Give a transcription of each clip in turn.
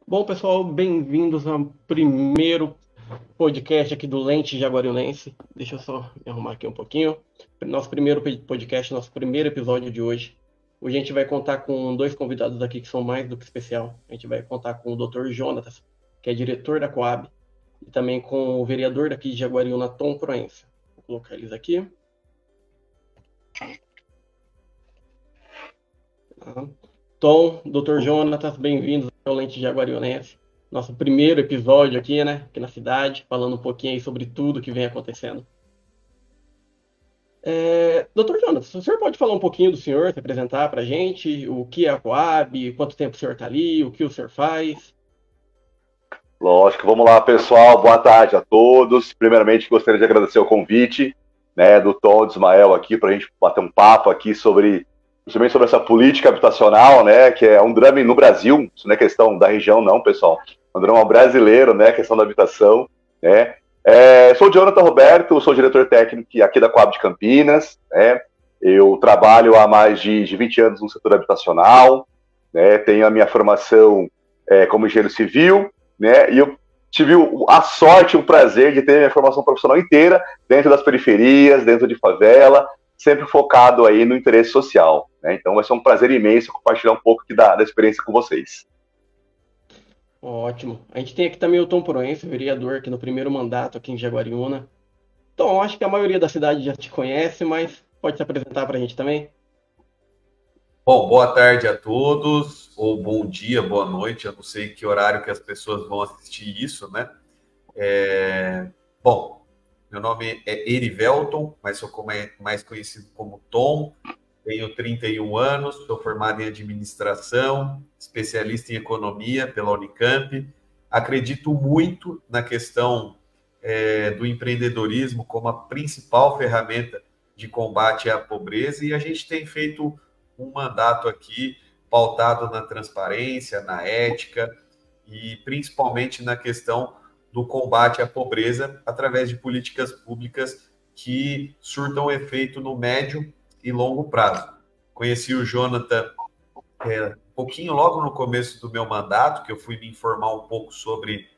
Bom, pessoal, bem-vindos ao primeiro podcast aqui do Lente Jaguariunense. Deixa eu só me arrumar aqui um pouquinho. Nosso primeiro podcast, nosso primeiro episódio de hoje. Hoje a gente vai contar com dois convidados aqui que são mais do que especial. A gente vai contar com o Dr. Jonatas, que é diretor da Coab, e também com o vereador daqui de Jaguariúna, Tom Proença. Vou colocar eles aqui. Tom, Dr. Jonatas, bem-vindos ao Lente Jaguariunense. Nosso primeiro episódio aqui, né? Aqui na cidade, falando um pouquinho aí sobre tudo que vem acontecendo. Dr. Jonatas, o senhor pode falar um pouquinho do senhor, se apresentar para a gente, o que é a Coab, quanto tempo o senhor está ali, o que o senhor faz? Lógico, vamos lá, pessoal, boa tarde a todos. Primeiramente, gostaria de agradecer o convite, né, do Tom e do Ismael aqui, para a gente bater um papo aqui principalmente sobre essa política habitacional, né, que é um drama no Brasil, isso não é questão da região não, pessoal, é um drama brasileiro, né, a questão da habitação, né. Sou o Jonathan Roberto, sou diretor técnico aqui da Coab de Campinas, né, eu trabalho há mais de 20 anos no setor habitacional, né, tenho a minha formação como engenheiro civil, né, e eu tive a sorte, o prazer de ter a minha formação profissional inteira dentro das periferias, dentro de favela, sempre focado aí no interesse social, né? Então vai ser um prazer imenso compartilhar um pouco aqui da experiência com vocês. Ótimo. A gente tem aqui também o Tom Proença, vereador aqui no primeiro mandato aqui em Jaguariúna. Tom, acho que a maioria da cidade já te conhece, mas pode se apresentar para a gente também? Bom, boa tarde a todos, ou bom dia, boa noite, eu não sei que horário que as pessoas vão assistir isso, né? Bom, meu nome é Erivelton, mas sou mais conhecido como Tom, tenho 31 anos, sou formado em administração, especialista em economia pela Unicamp, acredito muito na questão do empreendedorismo como a principal ferramenta de combate à pobreza, e a gente tem feito um mandato aqui pautado na transparência, na ética e principalmente na questão do combate à pobreza através de políticas públicas que surtam efeito no médio e longo prazo. Conheci o Jonathan um pouquinho logo no começo do meu mandato, que eu fui me informar um pouco sobre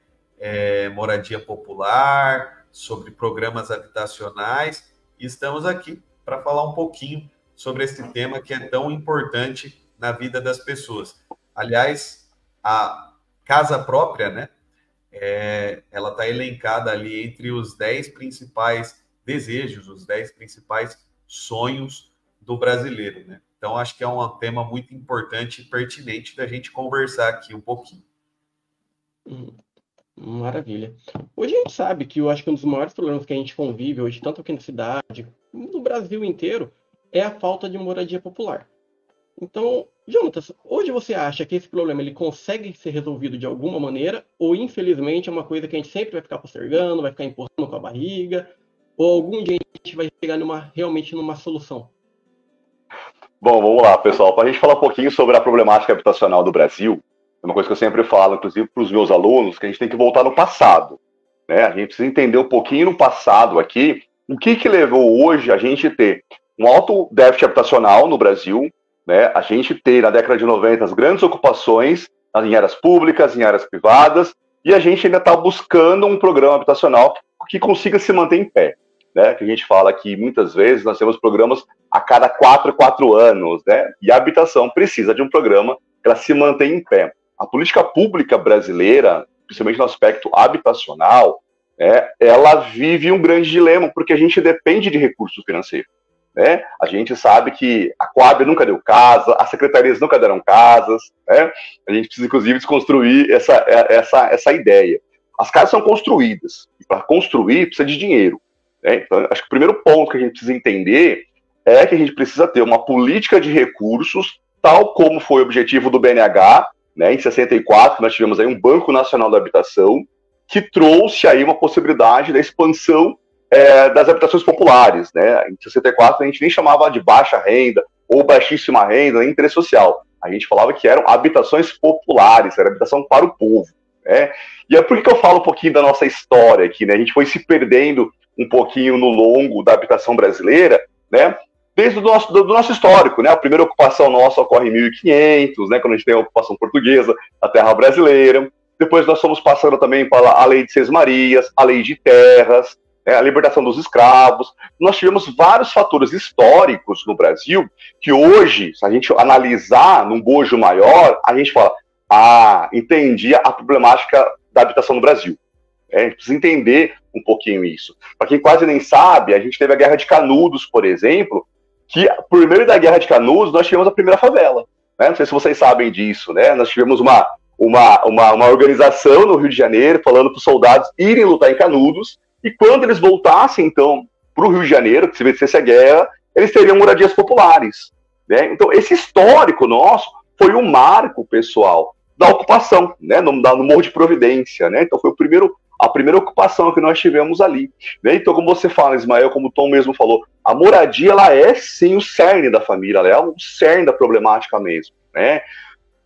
moradia popular, sobre programas habitacionais, e estamos aqui para falar um pouquinho sobre esse tema que é tão importante na vida das pessoas. Aliás, a casa própria, né? Ela está elencada ali entre os 10 principais desejos, os 10 principais sonhos do brasileiro, né? Então, acho que é um tema muito importante e pertinente da gente conversar aqui um pouquinho. Maravilha. Hoje a gente sabe que eu acho que um dos maiores problemas que a gente convive hoje, tanto aqui na cidade, no Brasil inteiro, é a falta de moradia popular. Então, Jonatas, hoje você acha que esse problema ele consegue ser resolvido de alguma maneira, ou infelizmente é uma coisa que a gente sempre vai ficar postergando, vai ficar empurrando com a barriga, ou algum dia a gente vai chegar realmente numa solução? Bom, vamos lá, pessoal. Para a gente falar um pouquinho sobre a problemática habitacional do Brasil, é uma coisa que eu sempre falo, inclusive para os meus alunos, que a gente tem que voltar no passado, né? A gente precisa entender um pouquinho no passado aqui, o que levou hoje a gente ter um alto déficit habitacional no Brasil, né? A gente ter, na década de 90, as grandes ocupações em áreas públicas, em áreas privadas, e a gente ainda está buscando um programa habitacional que consiga se manter em pé, né? Que a gente fala que muitas vezes nós temos programas a cada 4 anos, né? E a habitação precisa de um programa que ela se mantenha em pé. A política pública brasileira, principalmente no aspecto habitacional, ela vive um grande dilema, porque a gente depende de recursos financeiros. Né? A gente sabe que a Coab nunca deu casa, as secretarias nunca deram casas, né? A gente precisa, inclusive, desconstruir essa ideia. As casas são construídas, e para construir precisa de dinheiro. Né? Então, acho que o primeiro ponto que a gente precisa entender é que a gente precisa ter uma política de recursos, tal como foi o objetivo do BNH, né? Em 64, nós tivemos aí um Banco Nacional da Habitação, que trouxe aí uma possibilidade da expansão das habitações populares, né? Em 64 a gente nem chamava de baixa renda ou baixíssima renda, nem interesse social. A gente falava que eram habitações populares, era habitação para o povo, né? E é por que eu falo um pouquinho da nossa história aqui, né? A gente foi se perdendo um pouquinho no longo da habitação brasileira, né? Desde o nosso histórico, né? A primeira ocupação nossa ocorre em 1500, né? Quando a gente tem a ocupação portuguesa, a terra brasileira. Depois nós fomos passando também para a Lei de Seis Marias, a Lei de Terras, a libertação dos escravos. Nós tivemos vários fatores históricos no Brasil que hoje, se a gente analisar num bojo maior, a gente fala, entendi a problemática da habitação no Brasil. A gente precisa entender um pouquinho isso. Para quem quase nem sabe, a gente teve a Guerra de Canudos, por exemplo, que por meio da Guerra de Canudos nós tivemos a primeira favela. Não sei se vocês sabem disso, né? Nós tivemos uma organização no Rio de Janeiro falando para os soldados irem lutar em Canudos, e quando eles voltassem, então, para o Rio de Janeiro, que se vencesse a guerra, eles teriam moradias populares. Né? Então, esse histórico nosso foi um marco, pessoal, da ocupação, né? no Morro de Providência. Né? Então, foi a primeira ocupação que nós tivemos ali. Né? Então, como você fala, Ismael, como o Tom mesmo falou, a moradia, ela é, sim, o cerne da família, ela é o cerne da problemática mesmo. Né?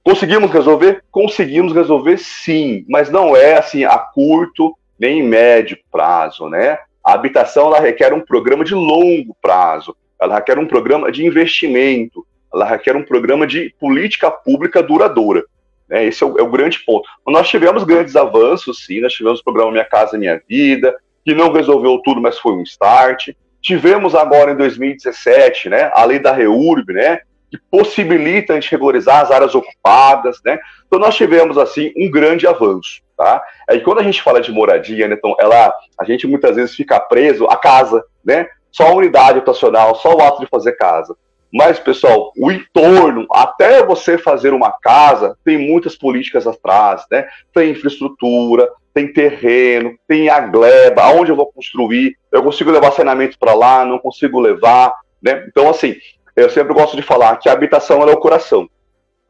Conseguimos resolver? Conseguimos resolver, sim, mas não é, assim, a curto nem em médio prazo, né? A habitação, ela requer um programa de longo prazo, ela requer um programa de investimento, ela requer um programa de política pública duradoura. Né? Esse é o grande ponto. Nós tivemos grandes avanços, sim, nós tivemos o programa Minha Casa Minha Vida, que não resolveu tudo, mas foi um start. Tivemos agora, em 2017, né, a lei da REURB, né, que possibilita a gente regularizar as áreas ocupadas, né? Então nós tivemos, assim, um grande avanço, tá? Aí quando a gente fala de moradia, né, então, a gente muitas vezes fica preso à casa, né? Só a unidade habitacional, só o ato de fazer casa. Mas, pessoal, o entorno, até você fazer uma casa, tem muitas políticas atrás, né? Tem infraestrutura, tem terreno, tem a gleba, aonde eu vou construir, eu consigo levar saneamento para lá, não consigo levar, né? Então, assim, eu sempre gosto de falar que a habitação ela é o coração,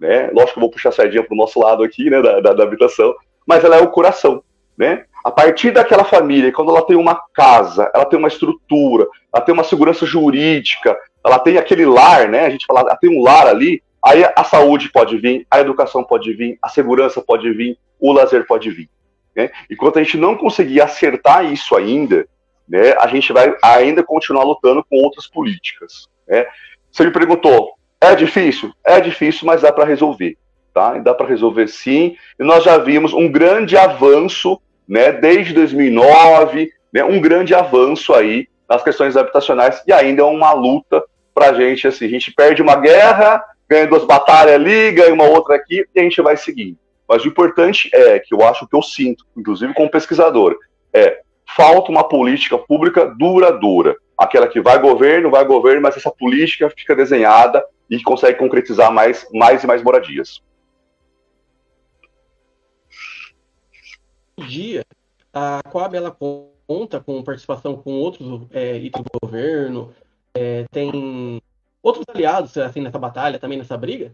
né? Lógico que eu vou puxar a sardinha para o nosso lado aqui, né, da habitação, mas ela é o coração, né? A partir daquela família, quando ela tem uma casa, ela tem uma estrutura, ela tem uma segurança jurídica, ela tem aquele lar, né? A gente fala, ela tem um lar ali, aí a saúde pode vir, a educação pode vir, a segurança pode vir, o lazer pode vir, né? Enquanto a gente não conseguir acertar isso ainda, né, a gente vai ainda continuar lutando com outras políticas, né? Você me perguntou, é difícil? É difícil, mas dá para resolver, tá? E dá para resolver, sim. E nós já vimos um grande avanço, né, desde 2009, né, um grande avanço aí nas questões habitacionais, e ainda é uma luta para a gente, assim, a gente perde uma guerra, ganha 2 batalhas ali, ganha uma outra aqui, e a gente vai seguindo. Mas o importante é, que eu acho que eu sinto, inclusive como pesquisador, falta uma política pública duradoura. Aquela que vai governo, mas essa política fica desenhada e consegue concretizar mais e mais moradias. Hoje em dia, a Coab ela conta com participação com outros itens do governo, tem outros aliados assim, nessa batalha, também nessa briga?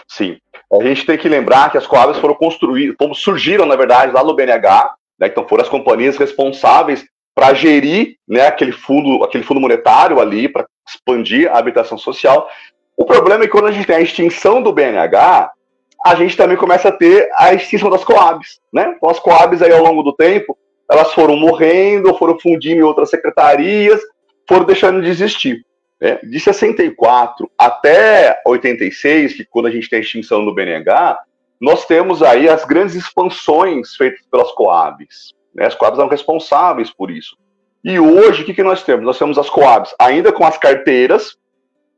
Sim. A gente tem que lembrar que as Coabs foram surgiram, na verdade, lá no BNH, né, então foram as companhias responsáveis para gerir, né, aquele fundo monetário ali, para expandir a habitação social. O problema é que quando a gente tem a extinção do BNH, a gente também começa a ter a extinção das Coabs, né? Então as Coabs aí ao longo do tempo, elas foram morrendo, foram fundindo em outras secretarias, foram deixando de existir. Né? De 64 até 86, que quando a gente tem a extinção do BNH, nós temos aí as grandes expansões feitas pelas Coabs. Né? As Coabs eram responsáveis por isso. E hoje, o que nós temos? Nós temos as Coabs ainda com as carteiras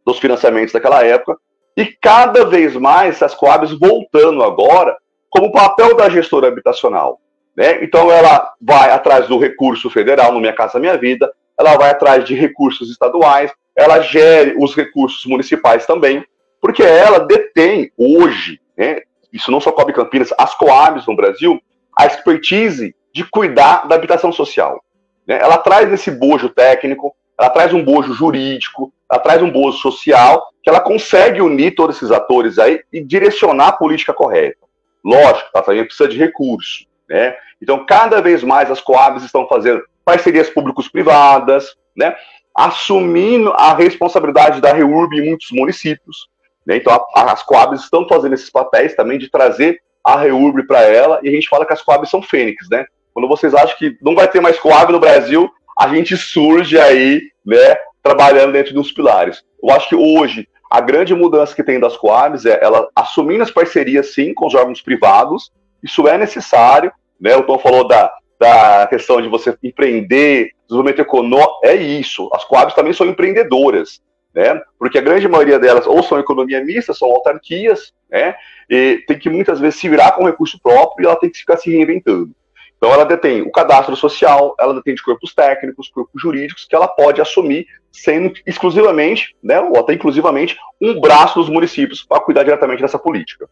dos financiamentos daquela época, e cada vez mais as Coabs voltando agora como papel da gestora habitacional. Né? Então ela vai atrás do recurso federal no Minha Casa Minha Vida, ela vai atrás de recursos estaduais, ela gere os recursos municipais também, porque ela detém hoje, né, isso não só Coab Campinas, as Coabs no Brasil, a expertise de cuidar da habitação social. Né? Ela traz esse bojo técnico, ela traz um bojo jurídico, ela traz um bojo social, que ela consegue unir todos esses atores aí e direcionar a política correta. Lógico, ela também precisa de recurso. Né? Então, cada vez mais as Coabs estão fazendo parcerias públicos-privadas, né? Assumindo a responsabilidade da REURB em muitos municípios. Né? Então, as Coabs estão fazendo esses papéis também de trazer a REURB para ela, e a gente fala que as Coabs são fênix, né? Quando vocês acham que não vai ter mais Coab no Brasil, a gente surge aí, né, trabalhando dentro dos pilares. Eu acho que hoje, a grande mudança que tem das Coabs é ela assumindo as parcerias, sim, com os órgãos privados, Isso é necessário, né? O Tom falou da questão de você empreender, desenvolvimento econômico, é isso. As Coabs também são empreendedoras, né? Porque a grande maioria delas ou são economia mista, são autarquias, né? E tem que muitas vezes se virar com recurso próprio e ela tem que ficar se reinventando. Então ela detém o cadastro social, ela detém de corpos técnicos, corpos jurídicos, que ela pode assumir sendo exclusivamente, né, ou até inclusivamente, um braço dos municípios para cuidar diretamente dessa política.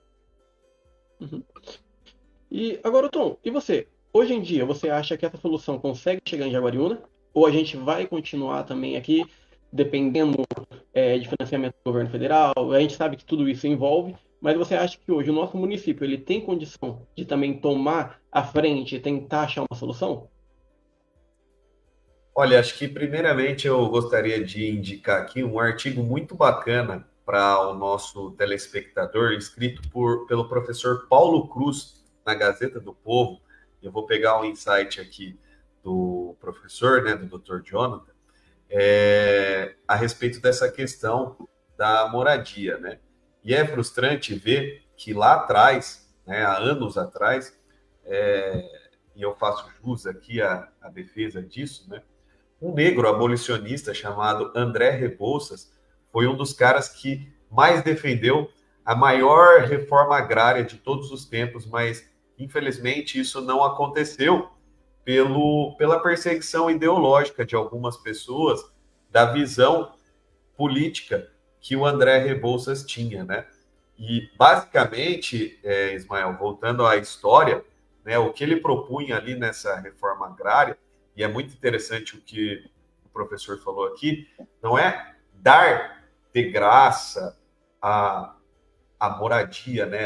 Uhum. E agora, Tom, e você? Hoje em dia, você acha que essa solução consegue chegar em Jaguariúna? Ou a gente vai continuar também aqui, dependendo de financiamento do governo federal? A gente sabe que tudo isso envolve, mas você acha que hoje o nosso município ele tem condição de também tomar a frente e tentar achar uma solução? Olha, acho que primeiramente eu gostaria de indicar aqui um artigo muito bacana para o nosso telespectador, escrito pelo professor Paulo Cruz, na Gazeta do Povo. Eu vou pegar um insight aqui do professor, né, do Dr. Jonathan, a respeito dessa questão da moradia, né? E é frustrante ver que lá atrás, né, há anos atrás, e eu faço jus aqui à defesa disso, né? Um negro abolicionista chamado André Rebouças foi um dos caras que mais defendeu a maior reforma agrária de todos os tempos, mas infelizmente isso não aconteceu pela perseguição ideológica de algumas pessoas da visão política que o André Rebouças tinha, né? E basicamente, Ismael, voltando à história, né, o que ele propunha ali nessa reforma agrária, e é muito interessante o que o professor falou aqui, não é dar de graça a moradia, né,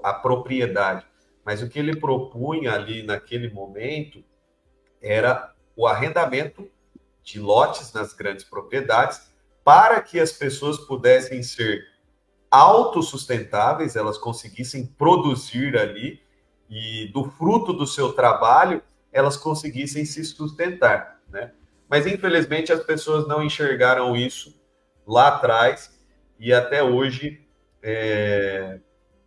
a propriedade, mas o que ele propunha ali naquele momento era o arrendamento de lotes nas grandes propriedades para que as pessoas pudessem ser autossustentáveis, elas conseguissem produzir ali e do fruto do seu trabalho elas conseguissem se sustentar, né? Mas infelizmente as pessoas não enxergaram isso lá atrás e até hoje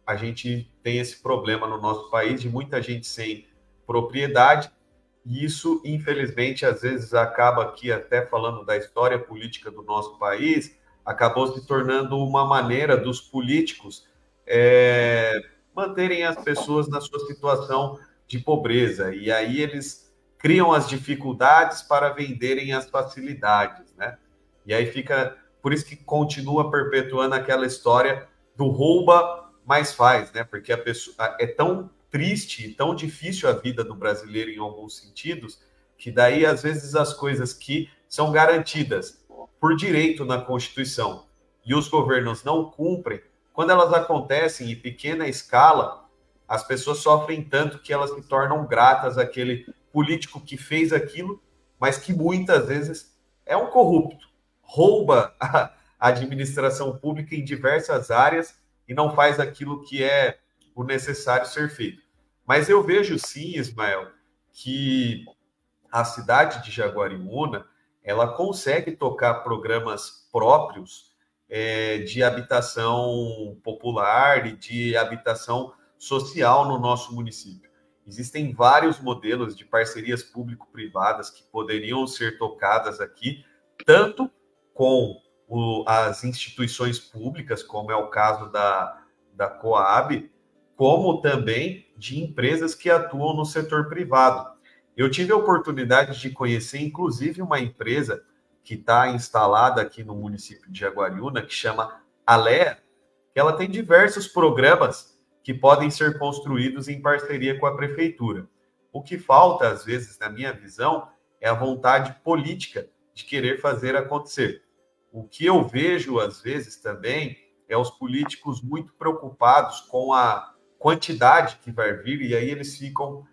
a gente tem esse problema no nosso país de muita gente sem propriedade e isso infelizmente às vezes acaba aqui até falando da história política do nosso país, acabou se tornando uma maneira dos políticos manterem as pessoas na sua situação de pobreza, e aí eles criam as dificuldades para venderem as facilidades, né? E aí fica, por isso que continua perpetuando aquela história do rouba, mas faz, né? Porque a pessoa é tão triste e tão difícil a vida do brasileiro em alguns sentidos, que daí às vezes as coisas que são garantidas por direito na Constituição e os governos não cumprem, quando elas acontecem em pequena escala, as pessoas sofrem tanto que elas se tornam gratas àquele político que fez aquilo, mas que muitas vezes é um corrupto, rouba a administração pública em diversas áreas e não faz aquilo que é o necessário ser feito. Mas eu vejo sim, Ismael, que a cidade de Jaguariúna ela consegue tocar programas próprios de habitação popular e de habitação social no nosso município. Existem vários modelos de parcerias público-privadas que poderiam ser tocadas aqui, tanto com as instituições públicas, como é o caso da Coab, como também de empresas que atuam no setor privado. Eu tive a oportunidade de conhecer, inclusive, uma empresa que está instalada aqui no município de Jaguariúna, que chama Alea, que ela tem diversos programas que podem ser construídos em parceria com a prefeitura. O que falta, às vezes, na minha visão, é a vontade política de querer fazer acontecer. O que eu vejo, às vezes, também, é os políticos muito preocupados com a quantidade que vai vir, e aí eles ficam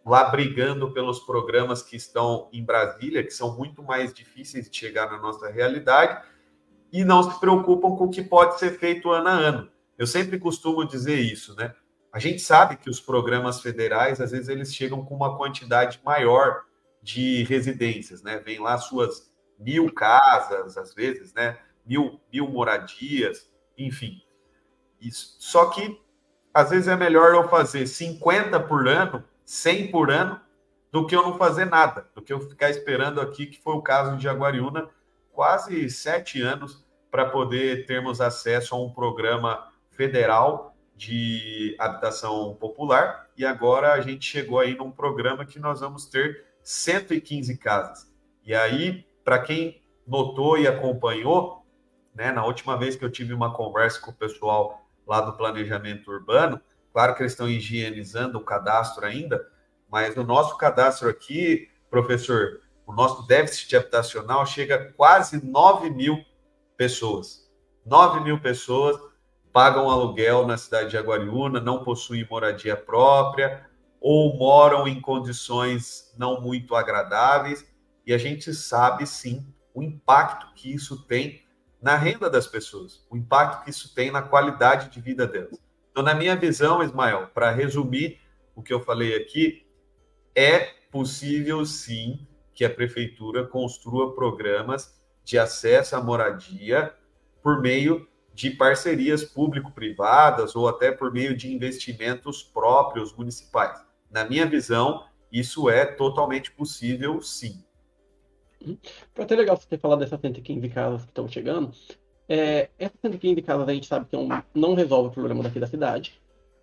lá brigando pelos programas que estão em Brasília, que são muito mais difíceis de chegar na nossa realidade, e não se preocupam com o que pode ser feito ano a ano. Eu sempre costumo dizer isso, né? A gente sabe que os programas federais, às vezes, eles chegam com uma quantidade maior de residências, né? Vem lá suas 1.000 casas, às vezes, né? 1.000 moradias, enfim. Isso. Só que às vezes é melhor eu fazer 50 por ano, 100 por ano, do que eu não fazer nada, do que eu ficar esperando aqui, que foi o caso de Jaguariúna, quase 7 anos para poder termos acesso a um programa federal de habitação popular, e agora a gente chegou aí num programa que nós vamos ter 115 casas. E aí, para quem notou e acompanhou, né, na última vez que eu tive uma conversa com o pessoal lá do planejamento urbano, claro que eles estão higienizando o cadastro ainda, mas o nosso cadastro aqui, professor, o nosso déficit habitacional chega a quase 9 mil pessoas. 9 mil pessoas pagam aluguel na cidade de Jaguariúna, não possuem moradia própria ou moram em condições não muito agradáveis, e a gente sabe, sim, o impacto que isso tem na renda das pessoas, o impacto que isso tem na qualidade de vida delas. Então, na minha visão, Ismael, para resumir o que eu falei aqui, é possível, sim, que a prefeitura construa programas de acesso à moradia por meio de parcerias público-privadas ou até por meio de investimentos próprios municipais. Na minha visão, isso é totalmente possível, sim. Foi até legal você ter falado dessas 115 casas que estão chegando. Essas 115 casas a gente sabe que não resolve o problema daqui da cidade.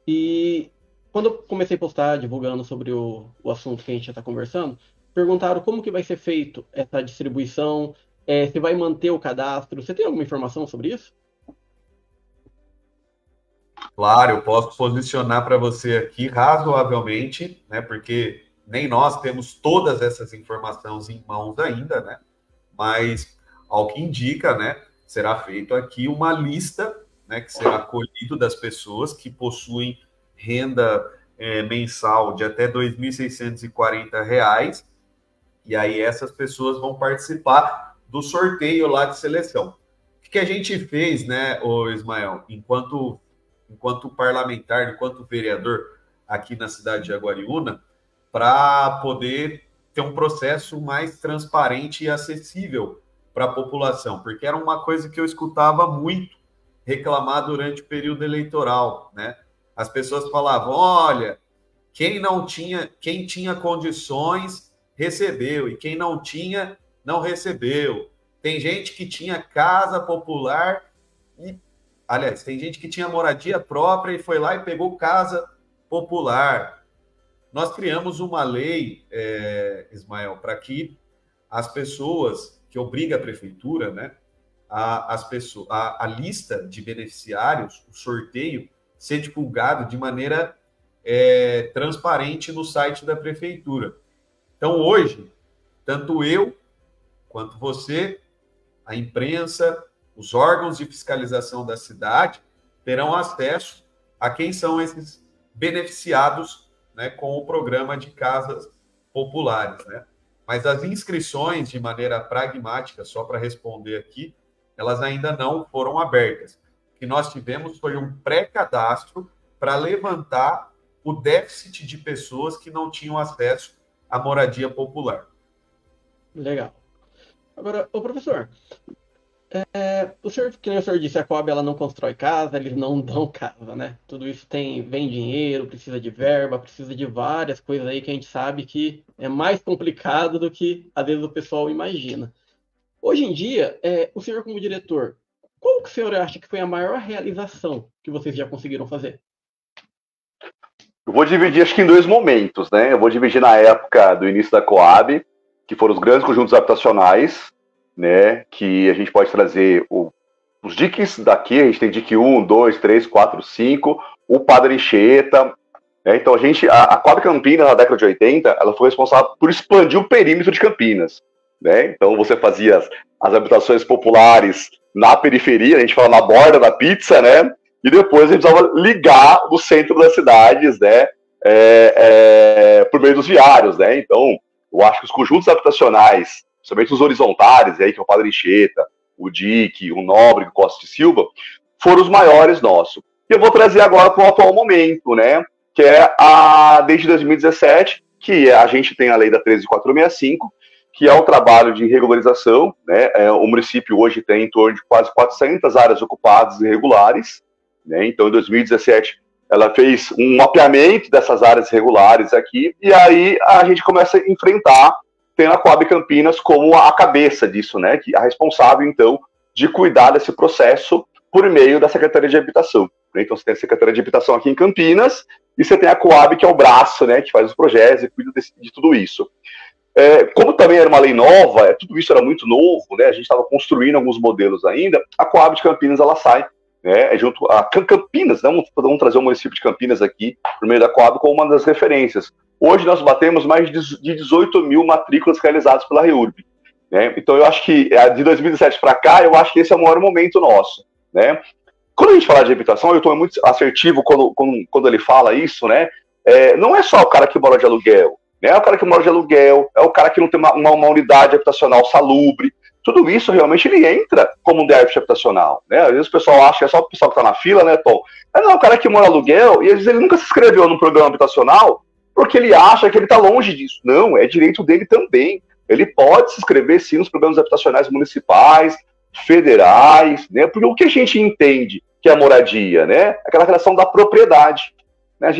E quando eu comecei a postar, divulgando sobre o assunto que a gente já está conversando, perguntaram como que vai ser feito essa distribuição, se vai manter o cadastro. Você tem alguma informação sobre isso? Claro, eu posso posicionar para você aqui razoavelmente, né, porque nem nós temos todas essas informações em mãos ainda, né? Mas, ao que indica, né, será feito aqui uma lista, né, que será colhido das pessoas que possuem renda mensal de até R$ 2.640, e aí essas pessoas vão participar do sorteio lá de seleção. O que a gente fez, né, ô Ismael, enquanto parlamentar, enquanto vereador aqui na cidade de Jaguariúna, para poder ter um processo mais transparente e acessível para a população, porque era uma coisa que eu escutava muito reclamar durante o período eleitoral, né? As pessoas falavam, olha, quem tinha condições recebeu, e quem não tinha, não recebeu. Tem gente que tinha casa popular e, aliás, tem gente que tinha moradia própria e foi lá e pegou casa popular. Nós criamos uma lei, Ismael, para que as pessoas, que obriga a prefeitura, né, a lista de beneficiários, o sorteio, ser divulgado de maneira transparente no site da prefeitura. Então, hoje, tanto eu quanto você, a imprensa, os órgãos de fiscalização da cidade terão acesso a quem são esses beneficiados, né, com o programa de casas populares, né? Mas as inscrições, de maneira pragmática, só para responder aqui, elas ainda não foram abertas. O que nós tivemos foi um pré-cadastro para levantar o déficit de pessoas que não tinham acesso à moradia popular. Legal. Agora, ô professor, o senhor, que nem o senhor disse, a Coab ela não constrói casa, eles não dão casa, né? Tudo isso vem dinheiro, precisa de verba, precisa de várias coisas aí que a gente sabe que é mais complicado do que às vezes o pessoal imagina. Hoje em dia, o senhor como diretor, qual que o senhor acha que foi a maior realização que vocês já conseguiram fazer? Eu vou dividir, acho que em dois momentos, né? Eu vou dividir na época do início da Coab, que foram os grandes conjuntos habitacionais, né? Que a gente pode trazer os DICs daqui, a gente tem DIC 1, 2, 3, 4, 5, o Padre Anchieta, né? Então a Coab Campinas, na década de 80, ela foi responsável por expandir o perímetro de Campinas, né? Então você fazia as habitações populares na periferia, a gente fala na borda da pizza, né? E depois a gente precisava ligar no centro das cidades, né? Por meio dos viários, né? Então, eu acho que os conjuntos habitacionais, principalmente os horizontais, aí, que é o Padre Anchieta, o DIC, o Nóbrega, o Costa de Silva, foram os maiores nossos. E eu vou trazer agora para o atual momento, né? Que é desde 2017, que a gente tem a lei da 13.465, que é o trabalho de regularização, né? O município hoje tem em torno de quase 400 áreas ocupadas irregulares, né? Então, em 2017, Ela fez um mapeamento dessas áreas regulares aqui, e aí a gente começa a enfrentar, tendo a Coab Campinas como a cabeça disso, né? Que é a responsável, então, de cuidar desse processo por meio da Secretaria de Habitação. Então, você tem a Secretaria de Habitação aqui em Campinas, e você tem a Coab, que é o braço, né? Que faz os projetos e cuida de tudo isso. Como também era uma lei nova, tudo isso era muito novo, né? A gente estava construindo alguns modelos ainda, a Coab de Campinas, ela sai, né, junto a Campinas, né, vamos trazer o município de Campinas aqui, por meio da Coab, como uma das referências. Hoje nós batemos mais de 18 mil matrículas realizadas pela REURB, né? Então eu acho que, de 2017 para cá, eu acho que esse é o maior momento nosso, né? Quando a gente fala de habitação, eu estou muito assertivo quando ele fala isso, né? Não é só o cara que mora de aluguel, né? É o cara que mora de aluguel, é o cara que não tem uma unidade habitacional salubre. Tudo isso realmente ele entra como um déficit habitacional, né? Às vezes o pessoal acha que é só o pessoal que está na fila, né, Tom? Não, o cara que mora aluguel, e às vezes ele nunca se inscreveu num programa habitacional porque ele acha que ele está longe disso. Não, é direito dele também. Ele pode se inscrever sim nos programas habitacionais municipais, federais, né? Porque o que a gente entende que é a moradia, né? Aquela relação da propriedade. Né? A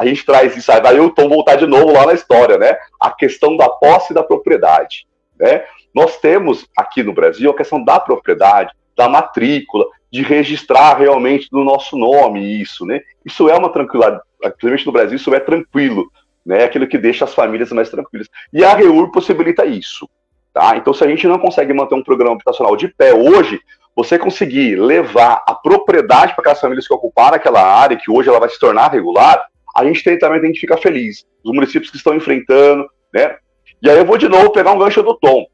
gente traz isso, aí vai eu, Tom, voltar de novo lá na história, né? A questão da posse e da propriedade, né? Nós temos aqui no Brasil a questão da propriedade, da matrícula, de registrar realmente no nosso nome isso, né? Isso é uma tranquilidade, principalmente no Brasil, isso é tranquilo, né? Aquilo que deixa as famílias mais tranquilas. E a REURB possibilita isso, tá? Então, se a gente não consegue manter um programa habitacional de pé hoje, você conseguir levar a propriedade para aquelas famílias que ocuparam aquela área, que hoje ela vai se tornar regular, a gente também tem que ficar feliz. Os municípios que estão enfrentando, né? E aí eu vou de novo pegar um gancho do Tom.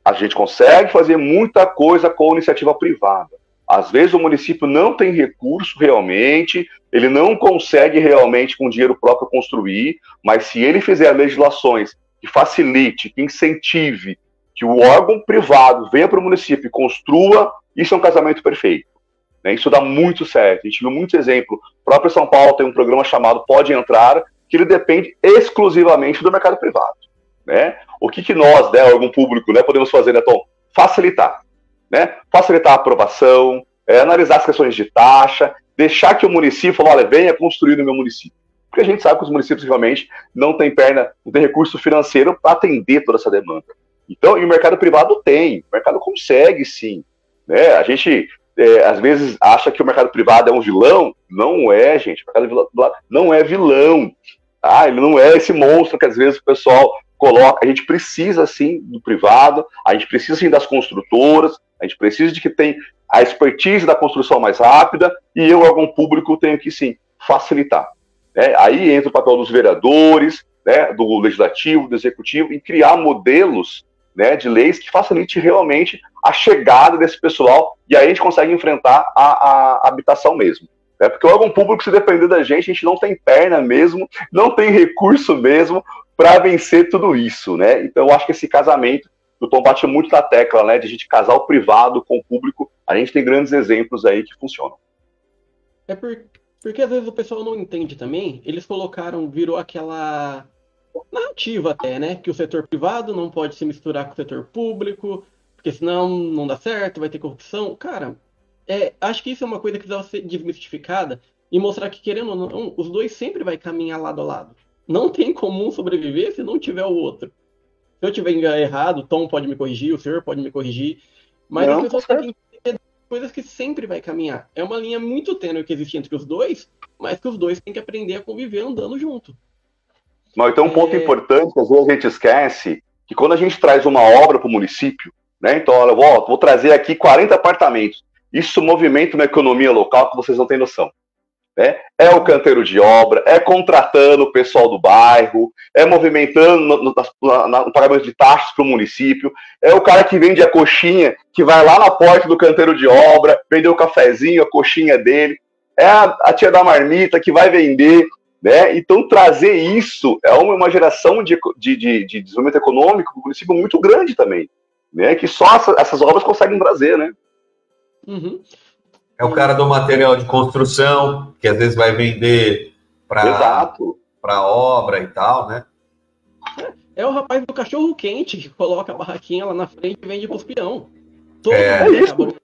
A gente consegue fazer muita coisa com iniciativa privada. Às vezes o município não tem recurso realmente, ele não consegue realmente com dinheiro próprio construir, mas se ele fizer legislações que facilite, que incentive, que o órgão privado venha para o município e construa, isso é um casamento perfeito. Né? Isso dá muito certo. A gente viu muitos exemplos. O próprio São Paulo tem um programa chamado Pode Entrar, que ele depende exclusivamente do mercado privado. Né? O que nós, né, órgão público, né, podemos fazer, né, Tom? Facilitar. Né? Facilitar a aprovação, analisar as questões de taxa, deixar que o município fale, olha, venha construir no meu município. Porque a gente sabe que os municípios realmente não têm perna, não tem recurso financeiro para atender toda essa demanda. Então, e o mercado privado tem, o mercado consegue sim. Né? A gente, às vezes, acha que o mercado privado é um vilão. Não é, gente. O mercado privado não é vilão. Tá? Ele não é esse monstro que às vezes o pessoal coloca. A gente precisa sim do privado, a gente precisa sim das construtoras, a gente precisa de que tem a expertise da construção mais rápida, e eu, órgão público, tenho que sim facilitar. Né? Aí entra o papel dos vereadores, né, do legislativo, do executivo, em criar modelos, né, de leis que facilite realmente a chegada desse pessoal, e aí a gente consegue enfrentar a habitação mesmo. Né? Porque o órgão público, se depender da gente, a gente não tem perna mesmo, não tem recurso mesmo para vencer tudo isso, né? Então, eu acho que esse casamento, o Tom bate muito na tecla, né, de a gente casar o privado com o público, a gente tem grandes exemplos aí que funcionam. Porque às vezes o pessoal não entende também, eles virou aquela narrativa até, né, que o setor privado não pode se misturar com o setor público, porque senão não dá certo, vai ter corrupção. Cara, acho que isso é uma coisa que deve ser desmistificada e mostrar que, querendo ou não, os dois sempre vai caminhar lado a lado. Não tem como um sobreviver se não tiver o outro. Se eu tiver errado, o Tom pode me corrigir, o senhor pode me corrigir, mas as pessoas têm que entender coisas que sempre vai caminhar. É uma linha muito tênue que existe entre os dois, mas que os dois têm que aprender a conviver andando junto. Mas então um ponto importante, que às vezes a gente esquece, que quando a gente traz uma obra para o município, né, então olha, vou trazer aqui 40 apartamentos, isso movimenta uma economia local que vocês não têm noção. Né? É o canteiro de obra, é contratando o pessoal do bairro, é movimentando no pagamento de taxas para o município, é o cara que vende a coxinha, que vai lá na porta do canteiro de obra, vender o cafezinho, a coxinha dele, é a tia da marmita que vai vender, né? Então trazer isso é uma geração de desenvolvimento econômico para o município muito grande também, né? Que só essas obras conseguem trazer, né? Uhum. É o cara do material de construção, que às vezes vai vender para obra e tal, né? É o rapaz do cachorro quente que coloca a barraquinha lá na frente e vende pros peão. É isso.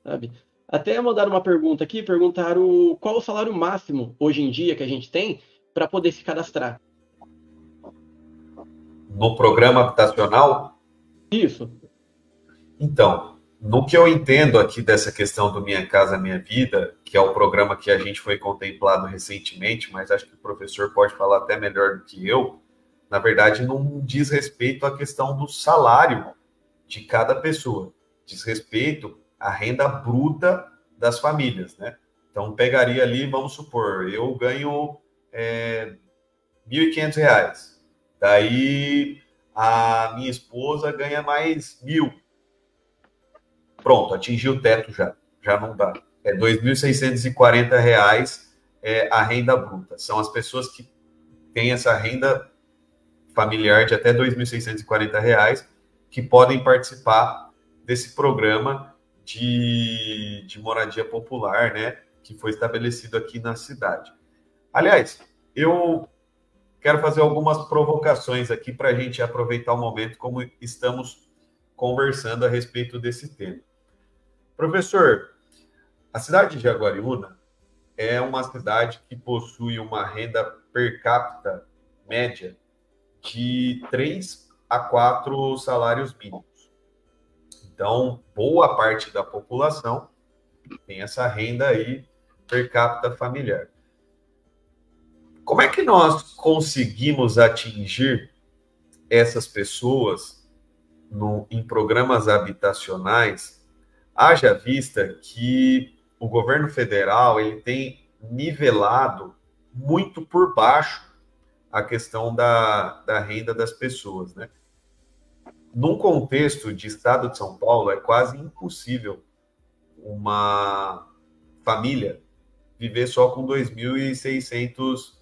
Sabe? Até mandaram uma pergunta aqui, perguntaram qual o salário máximo hoje em dia que a gente tem para poder se cadastrar. No programa habitacional? Isso. Então, no que eu entendo aqui dessa questão do Minha Casa Minha Vida, que é o programa que a gente foi contemplado recentemente, mas acho que o professor pode falar até melhor do que eu, na verdade não diz respeito à questão do salário de cada pessoa, diz respeito à renda bruta das famílias, né? Então, pegaria ali, vamos supor, eu ganho R$ 1.500, daí a minha esposa ganha mais 1.000. Pronto, atingiu o teto já não dá. É R$ 2.640 a renda bruta. São as pessoas que têm essa renda familiar de até R$ 2.640 que podem participar desse programa de moradia popular, né, que foi estabelecido aqui na cidade. Aliás, eu quero fazer algumas provocações aqui para a gente aproveitar o momento como estamos conversando a respeito desse tema. Professor, a cidade de Jaguariúna é uma cidade que possui uma renda per capita média de 3 a 4 salários mínimos. Então, boa parte da população tem essa renda aí per capita familiar. Como é que nós conseguimos atingir essas pessoas em programas habitacionais, haja vista que o governo federal ele tem nivelado muito por baixo a questão da renda das pessoas, né? Num contexto de estado de São Paulo, é quase impossível uma família viver só com R$ 2.600,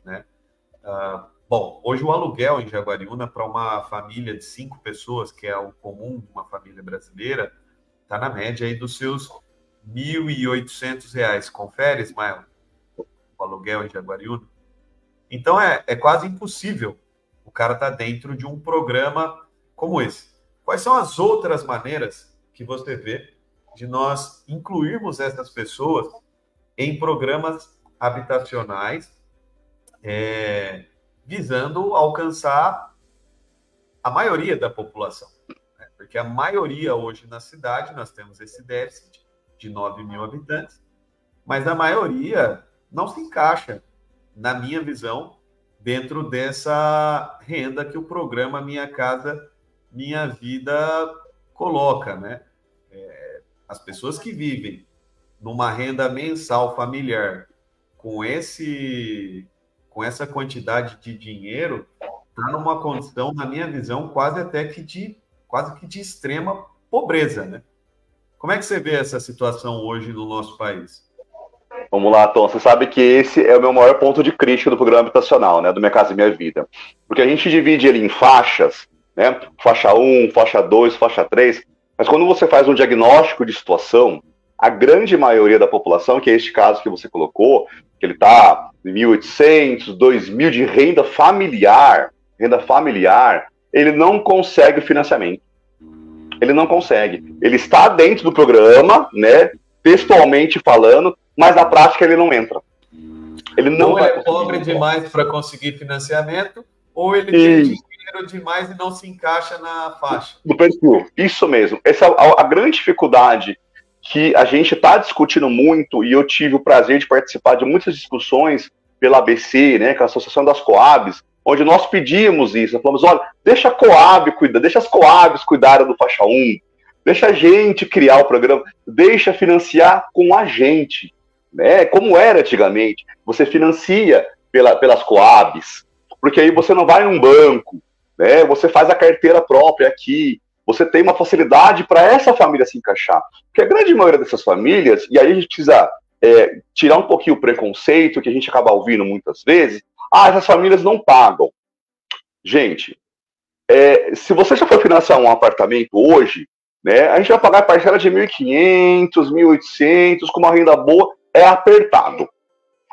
né? Bom, hoje o aluguel em Jaguariúna para uma família de 5 pessoas, que é o comum de uma família brasileira, está na média aí dos seus R$ 1.800. Confere, Ismael, o aluguel em Jaguariúna? Então é quase impossível o cara estar dentro de um programa como esse. Quais são as outras maneiras que você vê de nós incluirmos essas pessoas em programas habitacionais visando alcançar a maioria da população? Né? Porque a maioria hoje na cidade, nós temos esse déficit de 9.000 habitantes, mas a maioria não se encaixa, na minha visão, dentro dessa renda que o programa Minha Casa Minha Vida coloca, né? As pessoas que vivem numa renda mensal familiar com essa quantidade de dinheiro, está numa condição, na minha visão, quase que de extrema pobreza, né? Como é que você vê essa situação hoje no nosso país? Vamos lá, Tom. Você sabe que esse é o meu maior ponto de crítica do programa habitacional, né, do Minha Casa Minha Vida. Porque a gente divide ele em faixas, né, faixa 1, faixa 2, faixa 3, mas quando você faz um diagnóstico de situação, a grande maioria da população, que é este caso que você colocou, que ele está em 1.800, 2.000 de renda familiar, ele não consegue financiamento. Ele não consegue. Ele está dentro do programa, né, textualmente falando, mas na prática ele não entra. Ele não ou é pobre demais para conseguir financiamento, ou ele tem dinheiro demais e não se encaixa na faixa. Do perfil. Isso mesmo. Essa é a grande dificuldade que a gente está discutindo muito, e eu tive o prazer de participar de muitas discussões pela ABC, né, com a Associação das Coabs, onde nós pedimos isso. Nós falamos, olha, deixa a Coab cuidar, deixa as Coabs cuidarem do faixa 1, deixa a gente criar o programa, deixa financiar com a gente, né? Como era antigamente, você financia pelas Coabs, porque aí você não vai num banco, né? Você faz a carteira própria aqui, você tem uma facilidade para essa família se encaixar. Porque a grande maioria dessas famílias, e aí a gente precisa tirar um pouquinho o preconceito que a gente acaba ouvindo muitas vezes, essas famílias não pagam. Gente, se você já for financiar um apartamento hoje, né, a gente vai pagar a parcela de 1.500, 1.800, com uma renda boa, é apertado.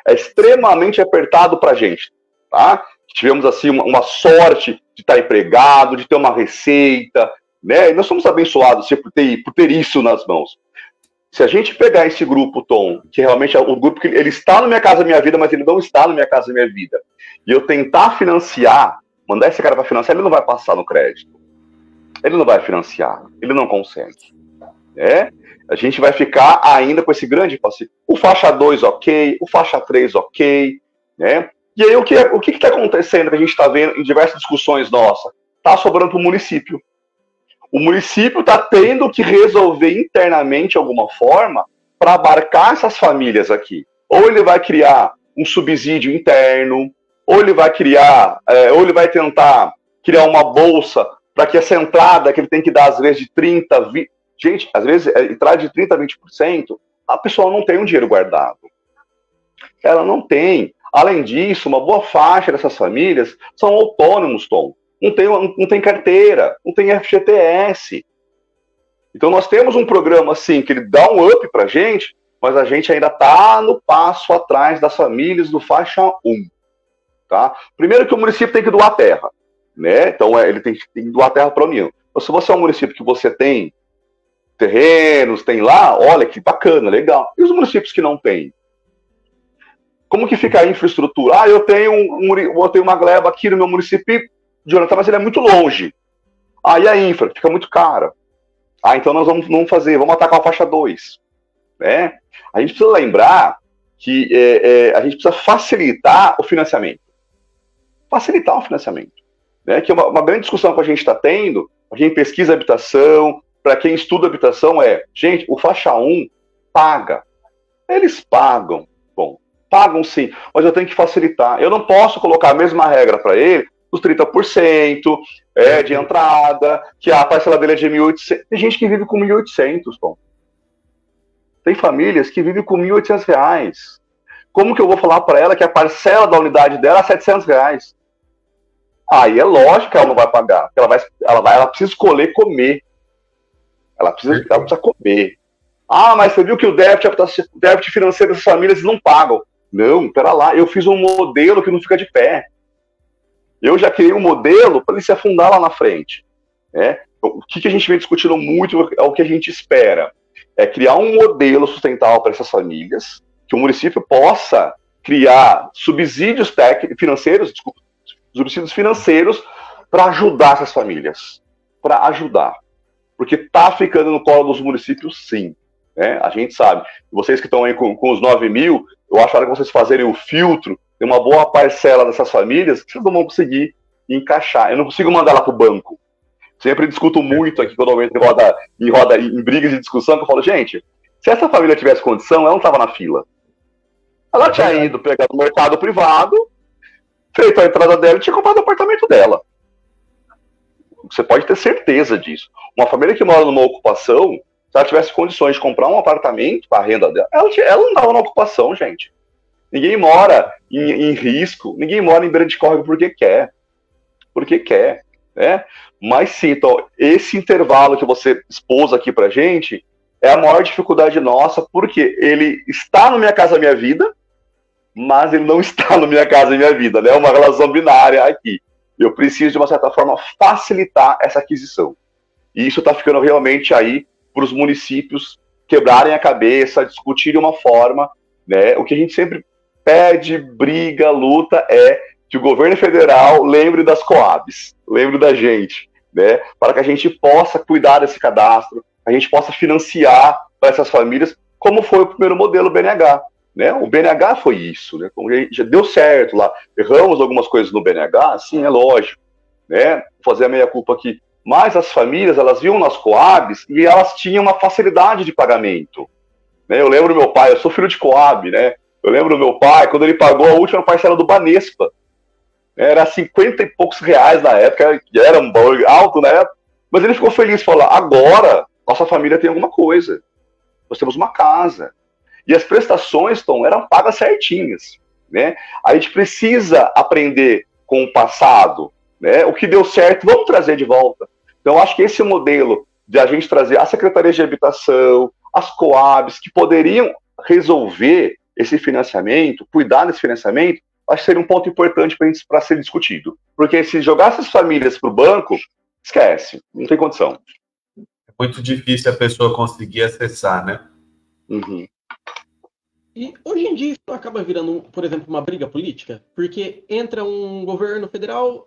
É extremamente apertado para a gente, tá? Tivemos, assim, uma sorte de estar empregado, de ter uma receita, né? E nós somos abençoados por ter isso nas mãos. Se a gente pegar esse grupo, Tom, que realmente é o grupo que ele está no Minha Casa Minha Vida, mas ele não está no Minha Casa Minha Vida, e eu tentar financiar, mandar esse cara para financiar, ele não vai passar no crédito. Ele não vai financiar, ele não consegue. Né? A gente vai ficar ainda com esse grande passivo. O faixa 2 ok, o faixa 3 ok, né? E aí o que está acontecendo, que a gente está vendo em diversas discussões nossas? Está sobrando para o município. O município está tendo que resolver internamente alguma forma para abarcar essas famílias aqui. Ou ele vai criar um subsídio interno, ou ele vai tentar criar uma bolsa para que essa entrada que ele tem que dar, às vezes, de 30%, 20%, gente, às vezes, entrada de 30% a 20%, a pessoa não tem um dinheiro guardado. Ela não tem. Além disso, uma boa faixa dessas famílias são autônomos, Tom. Não tem carteira, não tem FGTS. Então nós temos um programa assim que ele dá um up pra gente, mas a gente ainda está no passo atrás das famílias do faixa 1. Tá? Primeiro que o município tem que doar terra. Né? Então ele tem que doar terra para a União. Então, se você é um município que você tem terrenos, tem lá, olha que bacana, legal. E os municípios que não têm? Como que fica a infraestrutura? Eu tenho uma gleba aqui no meu município, Jonathan, mas ele é muito longe. E a infra? Fica muito cara. Então nós vamos vamos atacar a faixa 2. Né? A gente precisa lembrar que a gente precisa facilitar o financiamento. Facilitar o financiamento. Né? Que é uma grande discussão que a gente está tendo, para quem pesquisa habitação, para quem estuda habitação, gente, o faixa 1 paga. Eles pagam. Bom, pagam sim, mas eu tenho que facilitar. Eu não posso colocar a mesma regra para ele, os 30% de entrada, que a parcela dele é de 1.800. Tem gente que vive com 1.800, Tom. Tem famílias que vivem com R$1.800. Como que eu vou falar para ela que a parcela da unidade dela é R$700? Aí é lógico que ela não vai pagar. Ela precisa escolher comer. Ela precisa comer. Mas você viu que o débito financeiro dessas famílias não pagam. Não, pera lá. Eu fiz um modelo que não fica de pé. Eu já criei um modelo para ele se afundar lá na frente. Né? O que a gente vem discutindo muito é o que a gente espera. É criar um modelo sustentável para essas famílias, que o município possa criar subsídios financeiros para ajudar essas famílias. Para ajudar. Porque está ficando no colo dos municípios, sim. Né? A gente sabe. Vocês que estão aí com os 9 mil, eu acho que vocês fazerem o filtro, tem uma boa parcela dessas famílias que vocês não vão conseguir encaixar. Eu não consigo mandar ela para o banco. Sempre discuto muito aqui quando eu entro em brigas de discussão, que eu falo, gente, se essa família tivesse condição, ela não estava na fila. Ela tinha ido pegar no mercado privado, feito a entrada dela e tinha comprado o apartamento dela. Você pode ter certeza disso. Uma família que mora numa ocupação, se ela tivesse condições de comprar um apartamento para a renda dela, ela não estava na ocupação, gente. Ninguém mora em risco, ninguém mora em beira de córrego porque quer. Porque quer. Né? Mas sim, então, esse intervalo que você expôs aqui pra gente é a maior dificuldade nossa, porque ele está no Minha Casa Minha Vida, mas ele não está no Minha Casa Minha Vida, né? É uma relação binária aqui. Eu preciso, de uma certa forma, facilitar essa aquisição. E isso está ficando realmente aí para os municípios quebrarem a cabeça, discutirem uma forma, né? O que a gente sempre pede, briga, luta que o governo federal lembre das Coabs, lembre da gente, né? Para que a gente possa cuidar desse cadastro, a gente possa financiar para essas famílias, como foi o primeiro modelo BNH. Né? O BNH foi isso, né? Já deu certo lá. Erramos algumas coisas no BNH, sim, é lógico. Né? Vou fazer a meia-culpa aqui. Mas as famílias, elas viam nas Coabs e elas tinham uma facilidade de pagamento. Né? Eu lembro do meu pai, eu sou filho de Coab, né? Eu lembro do meu pai, quando ele pagou a última parcela do Banespa. Era 50 e poucos reais na época, que era um valor alto na época, mas ele ficou feliz, falou, agora nossa família tem alguma coisa. Nós temos uma casa. E as prestações, Tom, eram pagas certinhas. Né? A gente precisa aprender com o passado. Né? O que deu certo, vamos trazer de volta. Então, acho que esse modelo de a gente trazer a Secretaria de Habitação, as Coabs, que poderiam resolver esse financiamento, cuidar desse financiamento, acho que seria um ponto importante para ser discutido. Porque se jogar essas famílias para o banco, esquece, não tem condição. É muito difícil a pessoa conseguir acessar, né? Uhum. E hoje em dia isso acaba virando, por exemplo, uma briga política, porque entra um governo federal,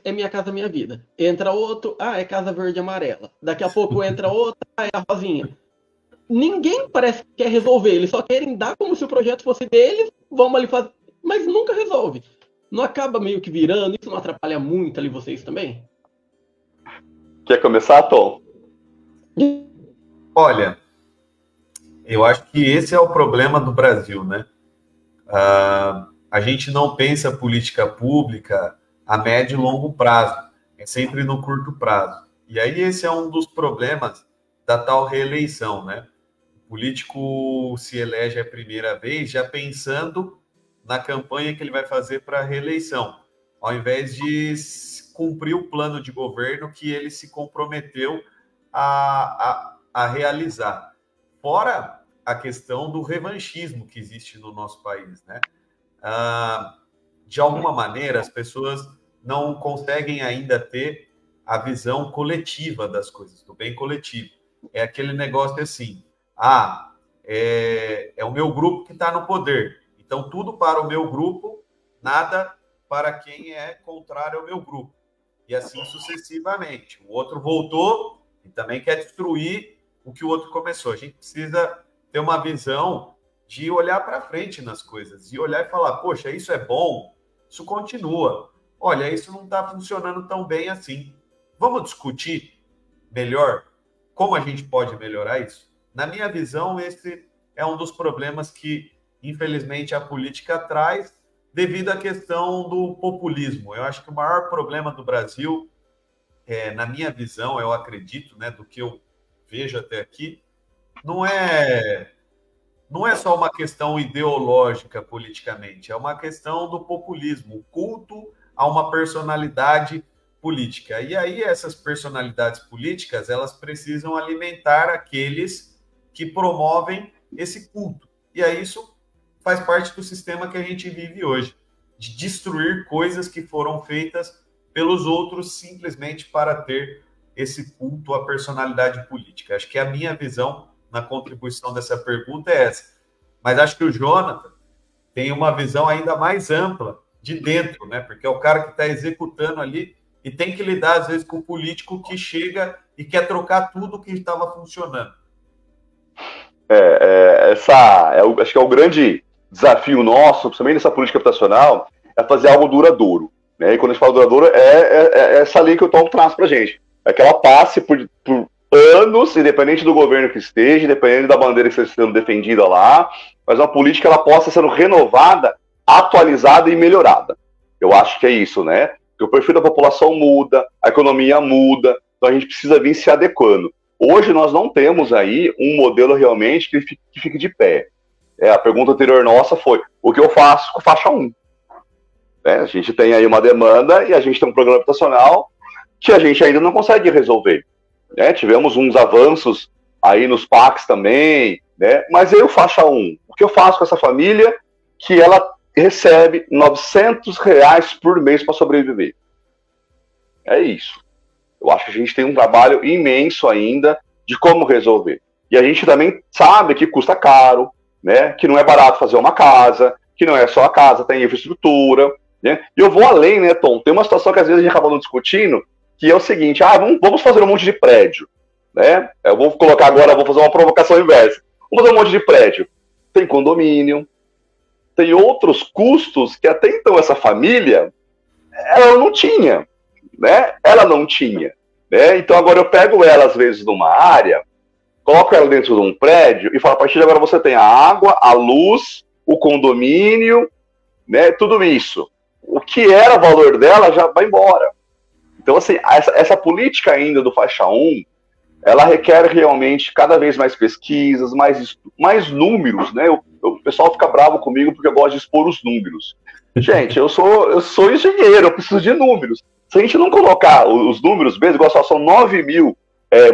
é Minha Casa Minha Vida. Entra outro, é Casa Verde e Amarela. Daqui a pouco entra outra, é a Rosinha. Ninguém parece que quer resolver, eles só querem dar como se o projeto fosse deles, vamos ali fazer, mas nunca resolve. Não acaba meio que virando, isso não atrapalha muito ali vocês também? Quer começar, Tom? Olha, eu acho que esse é o problema do Brasil, né? A gente não pensa política pública a médio e longo prazo, é sempre no curto prazo. E aí esse é um dos problemas da tal reeleição, né? O político se elege a primeira vez já pensando na campanha que ele vai fazer para a reeleição, ao invés de cumprir o plano de governo que ele se comprometeu a realizar. Fora a questão do revanchismo que existe no nosso país, né? De alguma maneira, as pessoas não conseguem ainda ter a visão coletiva das coisas, do bem coletivo. É aquele negócio assim, é o meu grupo que está no poder, então tudo para o meu grupo, nada para quem é contrário ao meu grupo. E assim sucessivamente. O outro voltou e também quer destruir o que o outro começou. A gente precisa ter uma visão de olhar para frente nas coisas, e olhar e falar, poxa, isso é bom, isso continua. Olha, isso não está funcionando tão bem assim. Vamos discutir melhor como a gente pode melhorar isso? Na minha visão, esse é um dos problemas que, infelizmente, a política traz devido à questão do populismo. Eu acho que o maior problema do Brasil, na minha visão, eu acredito, né, do que eu vejo até aqui, não é só uma questão ideológica politicamente, é uma questão do populismo, o culto a uma personalidade política. E aí essas personalidades políticas, elas precisam alimentar aqueles que promovem esse culto. E aí isso faz parte do sistema que a gente vive hoje, de destruir coisas que foram feitas pelos outros simplesmente para ter esse culto à personalidade política. Acho que a minha visão na contribuição dessa pergunta é essa. Mas acho que o Jonathan tem uma visão ainda mais ampla de dentro, né? Porque é o cara que está executando ali e tem que lidar, às vezes, com o político que chega e quer trocar tudo que estava funcionando. Acho que é o grande desafio nosso, principalmente nessa política habitacional, é fazer algo duradouro. Né? E quando a gente fala duradouro, é essa lei que o Tom traz para a gente. É que ela passe por anos, independente do governo que esteja, independente da bandeira que esteja sendo defendida lá, mas uma política ela possa ser renovada, atualizada e melhorada. Eu acho que é isso, né? Porque o perfil da população muda, a economia muda, então a gente precisa vir se adequando. Hoje nós não temos aí um modelo realmente que fique de pé. A pergunta anterior nossa foi, o que eu faço com faixa 1? A gente tem aí uma demanda e a gente tem um programa habitacional que a gente ainda não consegue resolver. Tivemos uns avanços aí nos PACs também, né? Mas eu faixa 1, o que eu faço com essa família que ela recebe R$900 por mês para sobreviver? É isso. Eu acho que a gente tem um trabalho imenso ainda de como resolver. E a gente também sabe que custa caro, né? Que não é barato fazer uma casa, que não é só a casa, tem infraestrutura, né? E eu vou além, né, Tom? Tem uma situação que às vezes a gente acaba não discutindo, que é o seguinte, vamos fazer um monte de prédio, né? Eu vou colocar agora, vou fazer uma provocação inversa. Vamos fazer um monte de prédio. Tem condomínio, tem outros custos que até então essa família, ela não tinha, né? Ela não tinha, né? Então agora eu pego ela, às vezes, numa área, coloco ela dentro de um prédio e falo, a partir de agora você tem a água, a luz, o condomínio, né? Tudo isso. O que era o valor dela já vai embora. Então, assim, essa política ainda do faixa 1, ela requer realmente cada vez mais pesquisas, mais números, né? O pessoal fica bravo comigo porque eu gosto de expor os números. Gente, eu sou engenheiro, eu preciso de números. Se a gente não colocar os números mesmo, igual são 9 mil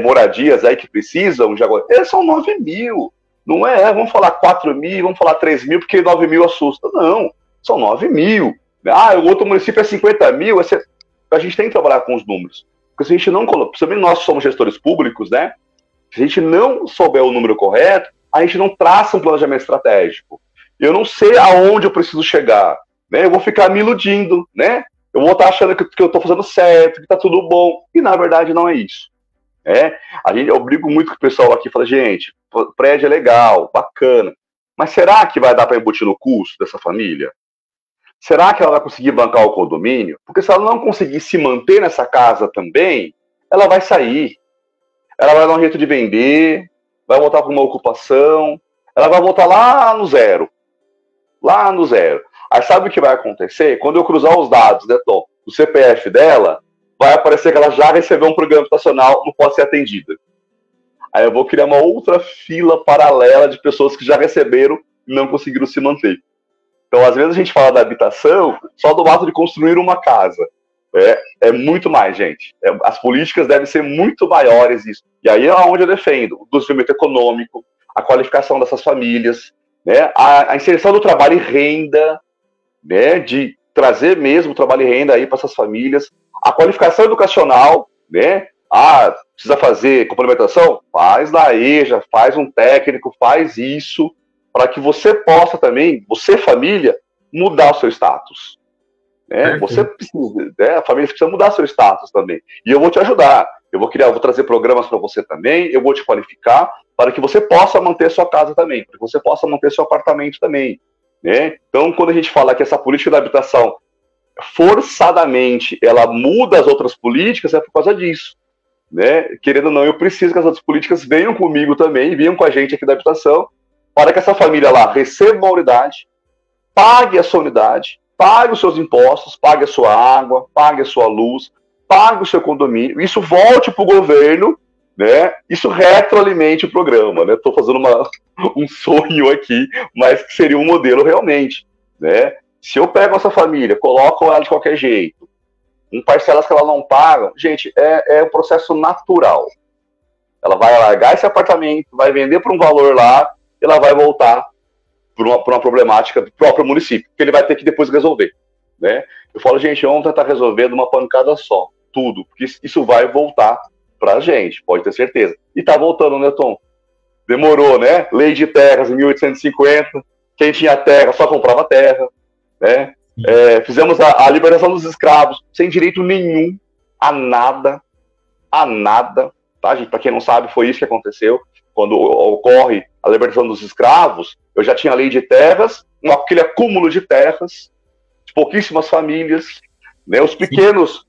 moradias aí que precisam de agora, são 9 mil. Não vamos falar 4 mil, vamos falar 3 mil, porque 9 mil assusta. Não, são 9 mil. O outro município é 50 mil, a gente tem que trabalhar com os números. Porque se a gente não colocar, principalmente nós somos gestores públicos, né? Se a gente não souber o número correto, a gente não traça um planejamento estratégico. Eu não sei aonde eu preciso chegar, né? Eu vou ficar me iludindo, né? Eu vou estar achando que eu estou fazendo certo, que está tudo bom, e na verdade não é isso. Eu brigo muito com o pessoal aqui e falo, gente, prédio é legal, bacana, mas será que vai dar para embutir no custo dessa família? Será que ela vai conseguir bancar o condomínio? Porque se ela não conseguir se manter nessa casa também, ela vai sair. Ela vai dar um jeito de vender, vai voltar para uma ocupação, ela vai voltar lá no zero. Lá no zero. Aí sabe o que vai acontecer? Quando eu cruzar os dados, né, Tom, do CPF dela, vai aparecer que ela já recebeu um programa habitacional, não pode ser atendida. Aí eu vou criar uma outra fila paralela de pessoas que já receberam e não conseguiram se manter. Então, às vezes a gente fala da habitação só do ato de construir uma casa. É muito mais, gente. As políticas devem ser muito maiores isso. E aí é onde eu defendo o desenvolvimento econômico, a qualificação dessas famílias, né, a inserção do trabalho e renda, né, de trazer mesmo o trabalho e renda aí para essas famílias, a qualificação educacional, né, precisa fazer complementação? Faz na EJA, faz um técnico, faz isso, para que você possa também, você família, mudar o seu status. Né? Você precisa, né? A família precisa mudar seu status também. E eu vou te ajudar. Eu vou trazer programas para você também, eu vou te qualificar para que você possa manter sua casa também, para que você possa manter seu apartamento também. Né? Então, quando a gente fala que essa política da habitação, forçadamente, ela muda as outras políticas, é por causa disso. Né? Querendo ou não, eu preciso que as outras políticas venham comigo também, venham com a gente aqui da habitação, para que essa família lá receba uma unidade, pague a sua unidade, pague os seus impostos, pague a sua água, pague a sua luz, pague o seu condomínio, isso volte para o governo, né? Isso retroalimente o programa, né? Estou fazendo um sonho aqui, mas que seria um modelo realmente, né? Se eu pego essa família, coloco ela de qualquer jeito, em parcelas que ela não paga, gente, é um processo natural. Ela vai largar esse apartamento, vai vender por um valor lá, e ela vai voltar por uma problemática do próprio município, que ele vai ter que depois resolver. Né? Eu falo, gente, vamos tentar resolver de uma pancada só, tudo, porque isso vai voltar pra gente, pode ter certeza. E tá voltando, né, Tom? Demorou, né? Lei de terras em 1850, quem tinha terra só comprava terra, né? Fizemos a libertação dos escravos sem direito nenhum a nada, tá, gente? Pra quem não sabe, foi isso que aconteceu. Quando ocorre a libertação dos escravos, eu já tinha a lei de terras, aquele acúmulo de terras, de pouquíssimas famílias, né? Os pequenos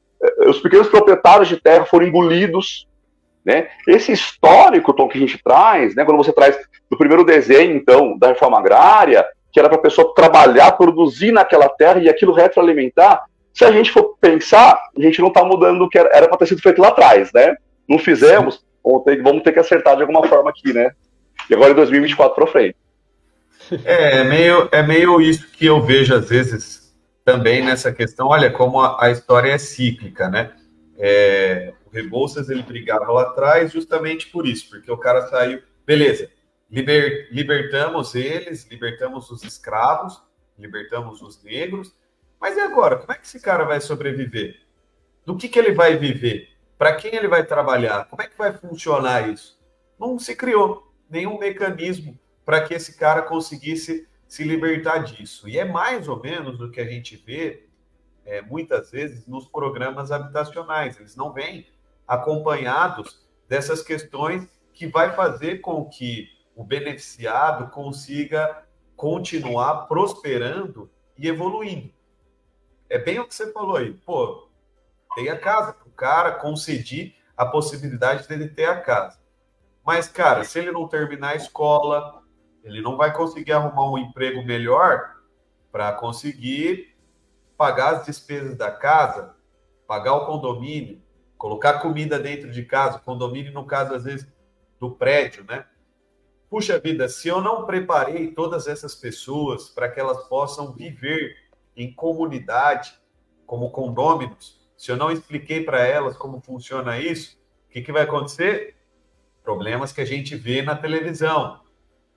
proprietários de terra foram engolidos, né? Esse histórico, Tom, que a gente traz, né? Quando você traz do primeiro desenho, então, da reforma agrária, que era para a pessoa trabalhar, produzir naquela terra e aquilo retroalimentar, se a gente for pensar, a gente não está mudando o que era para ter sido feito lá atrás, né? Não fizemos, vamos ter que acertar de alguma forma aqui, né? E agora em 2024 para frente. É meio isso que eu vejo às vezes também nessa questão. Olha como a história é cíclica, né? O Rebouças, ele brigava lá atrás justamente por isso, porque o cara saiu, beleza, libertamos eles, libertamos os escravos, libertamos os negros, mas e agora? Como é que esse cara vai sobreviver? Do que ele vai viver? Para quem ele vai trabalhar? Como é que vai funcionar isso? Não se criou nenhum mecanismo para que esse cara conseguisse se libertar disso. E é mais ou menos o que a gente vê muitas vezes nos programas habitacionais. Eles não vêm acompanhados dessas questões que vai fazer com que o beneficiado consiga continuar prosperando e evoluindo. É bem o que você falou aí. Pô, dei a casa para o cara, concedi a possibilidade dele ter a casa. Mas, cara, se ele não terminar a escola, ele não vai conseguir arrumar um emprego melhor para conseguir pagar as despesas da casa, pagar o condomínio, colocar comida dentro de casa, condomínio, no caso, às vezes, do prédio, né? Puxa vida, se eu não preparei todas essas pessoas para que elas possam viver em comunidade, como condôminos, se eu não expliquei para elas como funciona isso, o que vai acontecer? Problemas que a gente vê na televisão.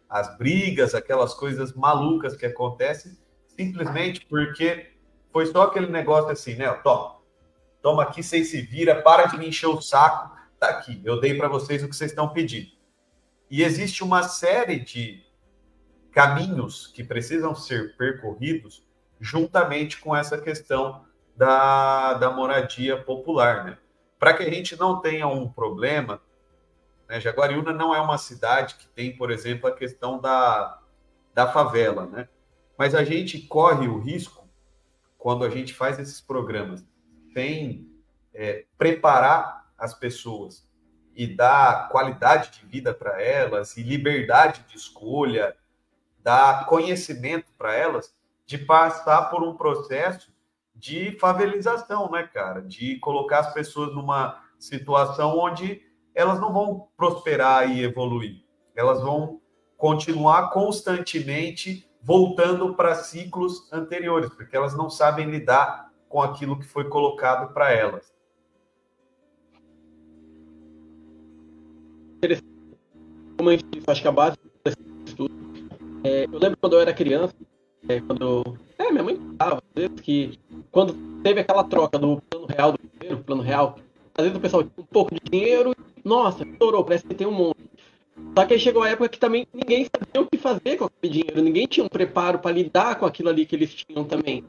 As brigas, aquelas coisas malucas que acontecem, simplesmente porque foi só aquele negócio assim, né? Toma aqui, vocês se viram, para de me encher o saco, tá aqui, eu dei para vocês o que vocês estão pedindo. E existe uma série de caminhos que precisam ser percorridos juntamente com essa questão da moradia popular, né? Para que a gente não tenha um problema, né? Jaguariúna não é uma cidade que tem, por exemplo, a questão da favela, né? Mas a gente corre o risco, quando a gente faz esses programas, sem preparar as pessoas e dar qualidade de vida para elas e liberdade de escolha, dar conhecimento para elas, de passar por um processo de favelização, né, cara? De colocar as pessoas numa situação onde elas não vão prosperar e evoluir. Elas vão continuar constantemente voltando para ciclos anteriores, porque elas não sabem lidar com aquilo que foi colocado para elas. Como a gente disse, acho que a base desse estudo, eu lembro quando eu era criança, minha mãe falava, às vezes, que quando teve aquela troca do plano real, do primeiro plano real, às vezes o pessoal tinha um pouco de dinheiro, nossa, estourou, parece que tem um monte. Só que aí chegou a época que também ninguém sabia o que fazer com aquele dinheiro, ninguém tinha um preparo para lidar com aquilo ali que eles tinham também.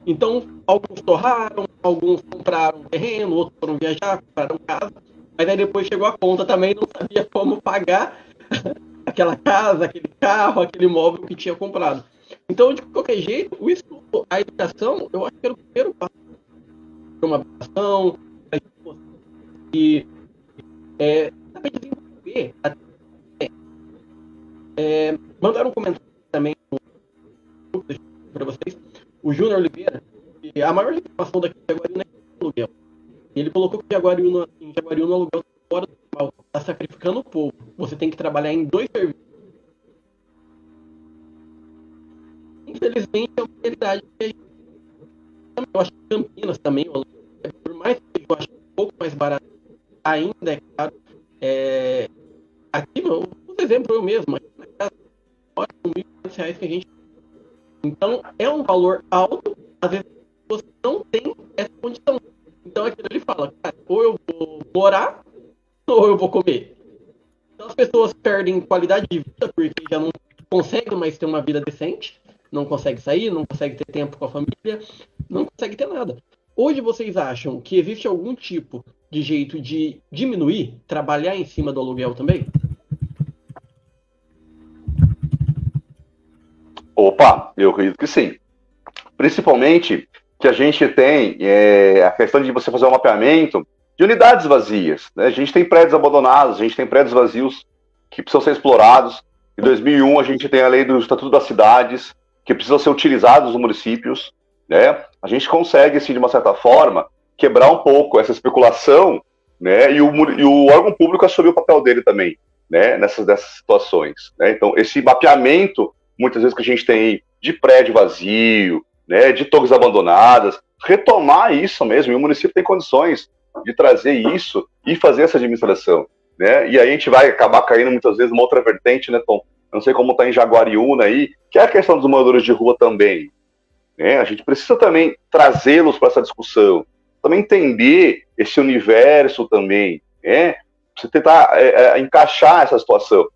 Então, alguns torraram, alguns compraram terreno, outros foram viajar, compraram casa, mas aí depois chegou a conta também, não sabia como pagar aquela casa, aquele carro, aquele imóvel que tinha comprado. Então, de qualquer jeito, o estudo, a educação, eu acho que era o primeiro passo para uma educação, para a gente saber desenvolver. Mandaram um comentário também para vocês, o Júnior Oliveira, que a maior reclamação daqui de Jaguariúna é o aluguel. Ele colocou que em Jaguariúna o aluguel está fora do normal, está sacrificando o povo. Você tem que trabalhar em 2 serviços. Infelizmente, é uma realidade que a gente... Eu acho que Campinas também, por mais que eu acho um pouco mais barato, ainda é caro. Aqui, por exemplo, eu mesmo, aqui na casa, são R$1.500 que a gente... Então, é um valor alto, às vezes você não tem essa condição. Então, aquilo ele fala, cara, ou eu vou morar, ou eu vou comer. Então, as pessoas perdem qualidade de vida, porque já não conseguem mais ter uma vida decente, não conseguem sair, não conseguem ter tempo com a família, não conseguem ter nada. Hoje, vocês acham que existe algum tipo de jeito de diminuir, trabalhar em cima do aluguel também? Opa, eu acredito que sim. Principalmente que a gente tem a questão de você fazer um mapeamento de unidades vazias, né? A gente tem prédios abandonados, a gente tem prédios vazios que precisam ser explorados. Em 2001, a gente tem a lei do Estatuto das Cidades, que precisam ser utilizados nos municípios, né? A gente consegue, assim, de uma certa forma, quebrar um pouco essa especulação, né? E o órgão público assumir o papel dele também, né? Dessas situações, né? Então, esse mapeamento, muitas vezes, que a gente tem de prédio vazio, né? De torres abandonadas, retomar isso mesmo, e o município tem condições de trazer isso e fazer essa administração, né? E aí a gente vai acabar caindo, muitas vezes, numa outra vertente, né, Tom? Eu não sei como está em Jaguariúna aí, que é a questão dos moradores de rua também, né? A gente precisa também trazê-los para essa discussão, também entender esse universo também, né? Você tentar encaixar essa situação,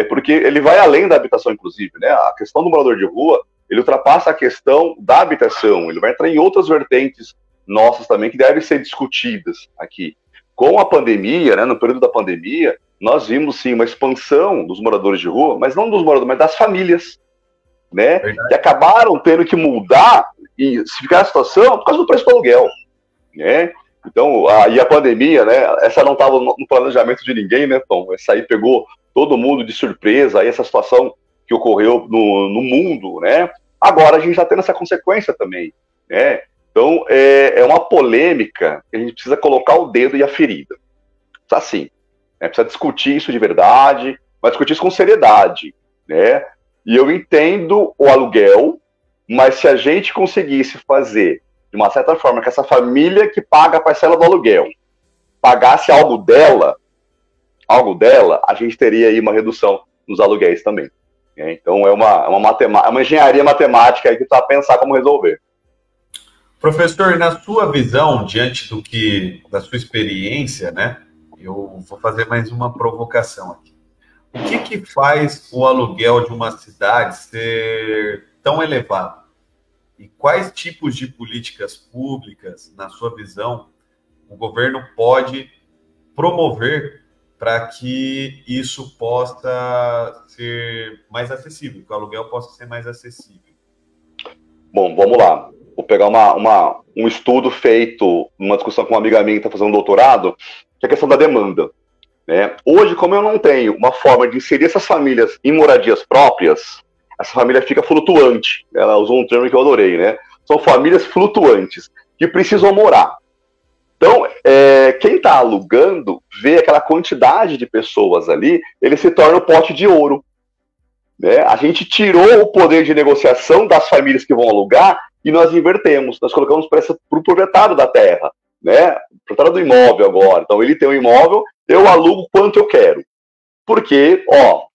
porque ele vai além da habitação, inclusive, né? A questão do morador de rua, ele ultrapassa a questão da habitação, ele vai entrar em outras vertentes nossas também que devem ser discutidas aqui. Com a pandemia, né, no período da pandemia, nós vimos sim uma expansão dos moradores de rua, mas não dos moradores, mas das famílias, né? Verdade. Que acabaram tendo que mudar e se ficar a situação por causa do preço do aluguel, né? Então, a pandemia, né? Essa não estava no planejamento de ninguém, né, Tom? Essa aí pegou todo mundo de surpresa, aí essa situação que ocorreu no mundo, né? Agora a gente está tendo essa consequência também, né? Então, é uma polêmica que a gente precisa colocar o dedo e a ferida. Assim, né? Precisa discutir isso de verdade, mas discutir isso com seriedade, né? E eu entendo o aluguel, mas se a gente conseguisse fazer, de uma certa forma, que essa família que paga a parcela do aluguel pagasse algo dela, a gente teria aí uma redução nos aluguéis também. Né? Então, é uma engenharia matemática aí que precisa pensar como resolver. Professor, na sua visão, diante da sua experiência, né? Eu vou fazer mais uma provocação aqui. O que faz o aluguel de uma cidade ser tão elevado? E quais tipos de políticas públicas, na sua visão, o governo pode promover para que isso possa ser mais acessível, que o aluguel possa ser mais acessível? Bom, vamos lá. Vou pegar um estudo feito, numa discussão com uma amiga minha que está fazendo um doutorado, que é a questão da demanda. Né? Hoje, como eu não tenho uma forma de inserir essas famílias em moradias próprias, essa família fica flutuante. Ela usou um termo que eu adorei, né? São famílias flutuantes, que precisam morar. Então, quem está alugando, vê aquela quantidade de pessoas ali, ele se torna o pote de ouro. Né? A gente tirou o poder de negociação das famílias que vão alugar e nós invertemos. Nós colocamos para o proprietário da terra, né? O proprietário do imóvel agora. Então, ele tem um imóvel, eu alugo quanto eu quero. Porque,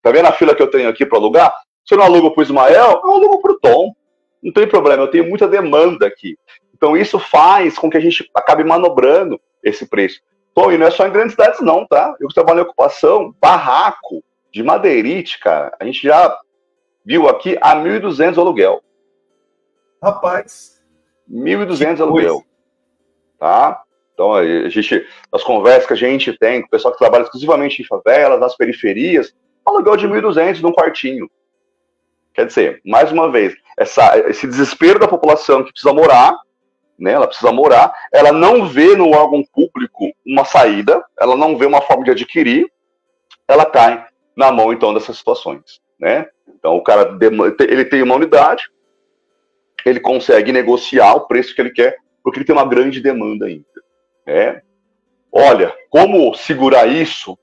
tá vendo a fila que eu tenho aqui para alugar? Se eu não alugo para o Ismael, eu alugo para o Tom. Não tem problema, eu tenho muita demanda aqui. Então, isso faz com que a gente acabe manobrando esse preço. Tom, e não é só em grandes cidades, não, tá? Eu que trabalho em ocupação, barraco de madeirite, cara, a gente já viu aqui a 1.200 aluguel. Rapaz. 1.200 aluguel. Tá? Então, as conversas que a gente tem com o pessoal que trabalha exclusivamente em favelas, nas periferias, aluguel de 1.200 num quartinho. Quer dizer, mais uma vez, esse desespero da população que precisa morar, né? Ela precisa morar, ela não vê no órgão público uma saída, ela não vê uma forma de adquirir, ela cai na mão, então, dessas situações, né? Então, o cara, ele tem uma unidade, ele consegue negociar o preço que ele quer, porque ele tem uma grande demanda ainda, né? Olha, como segurar isso?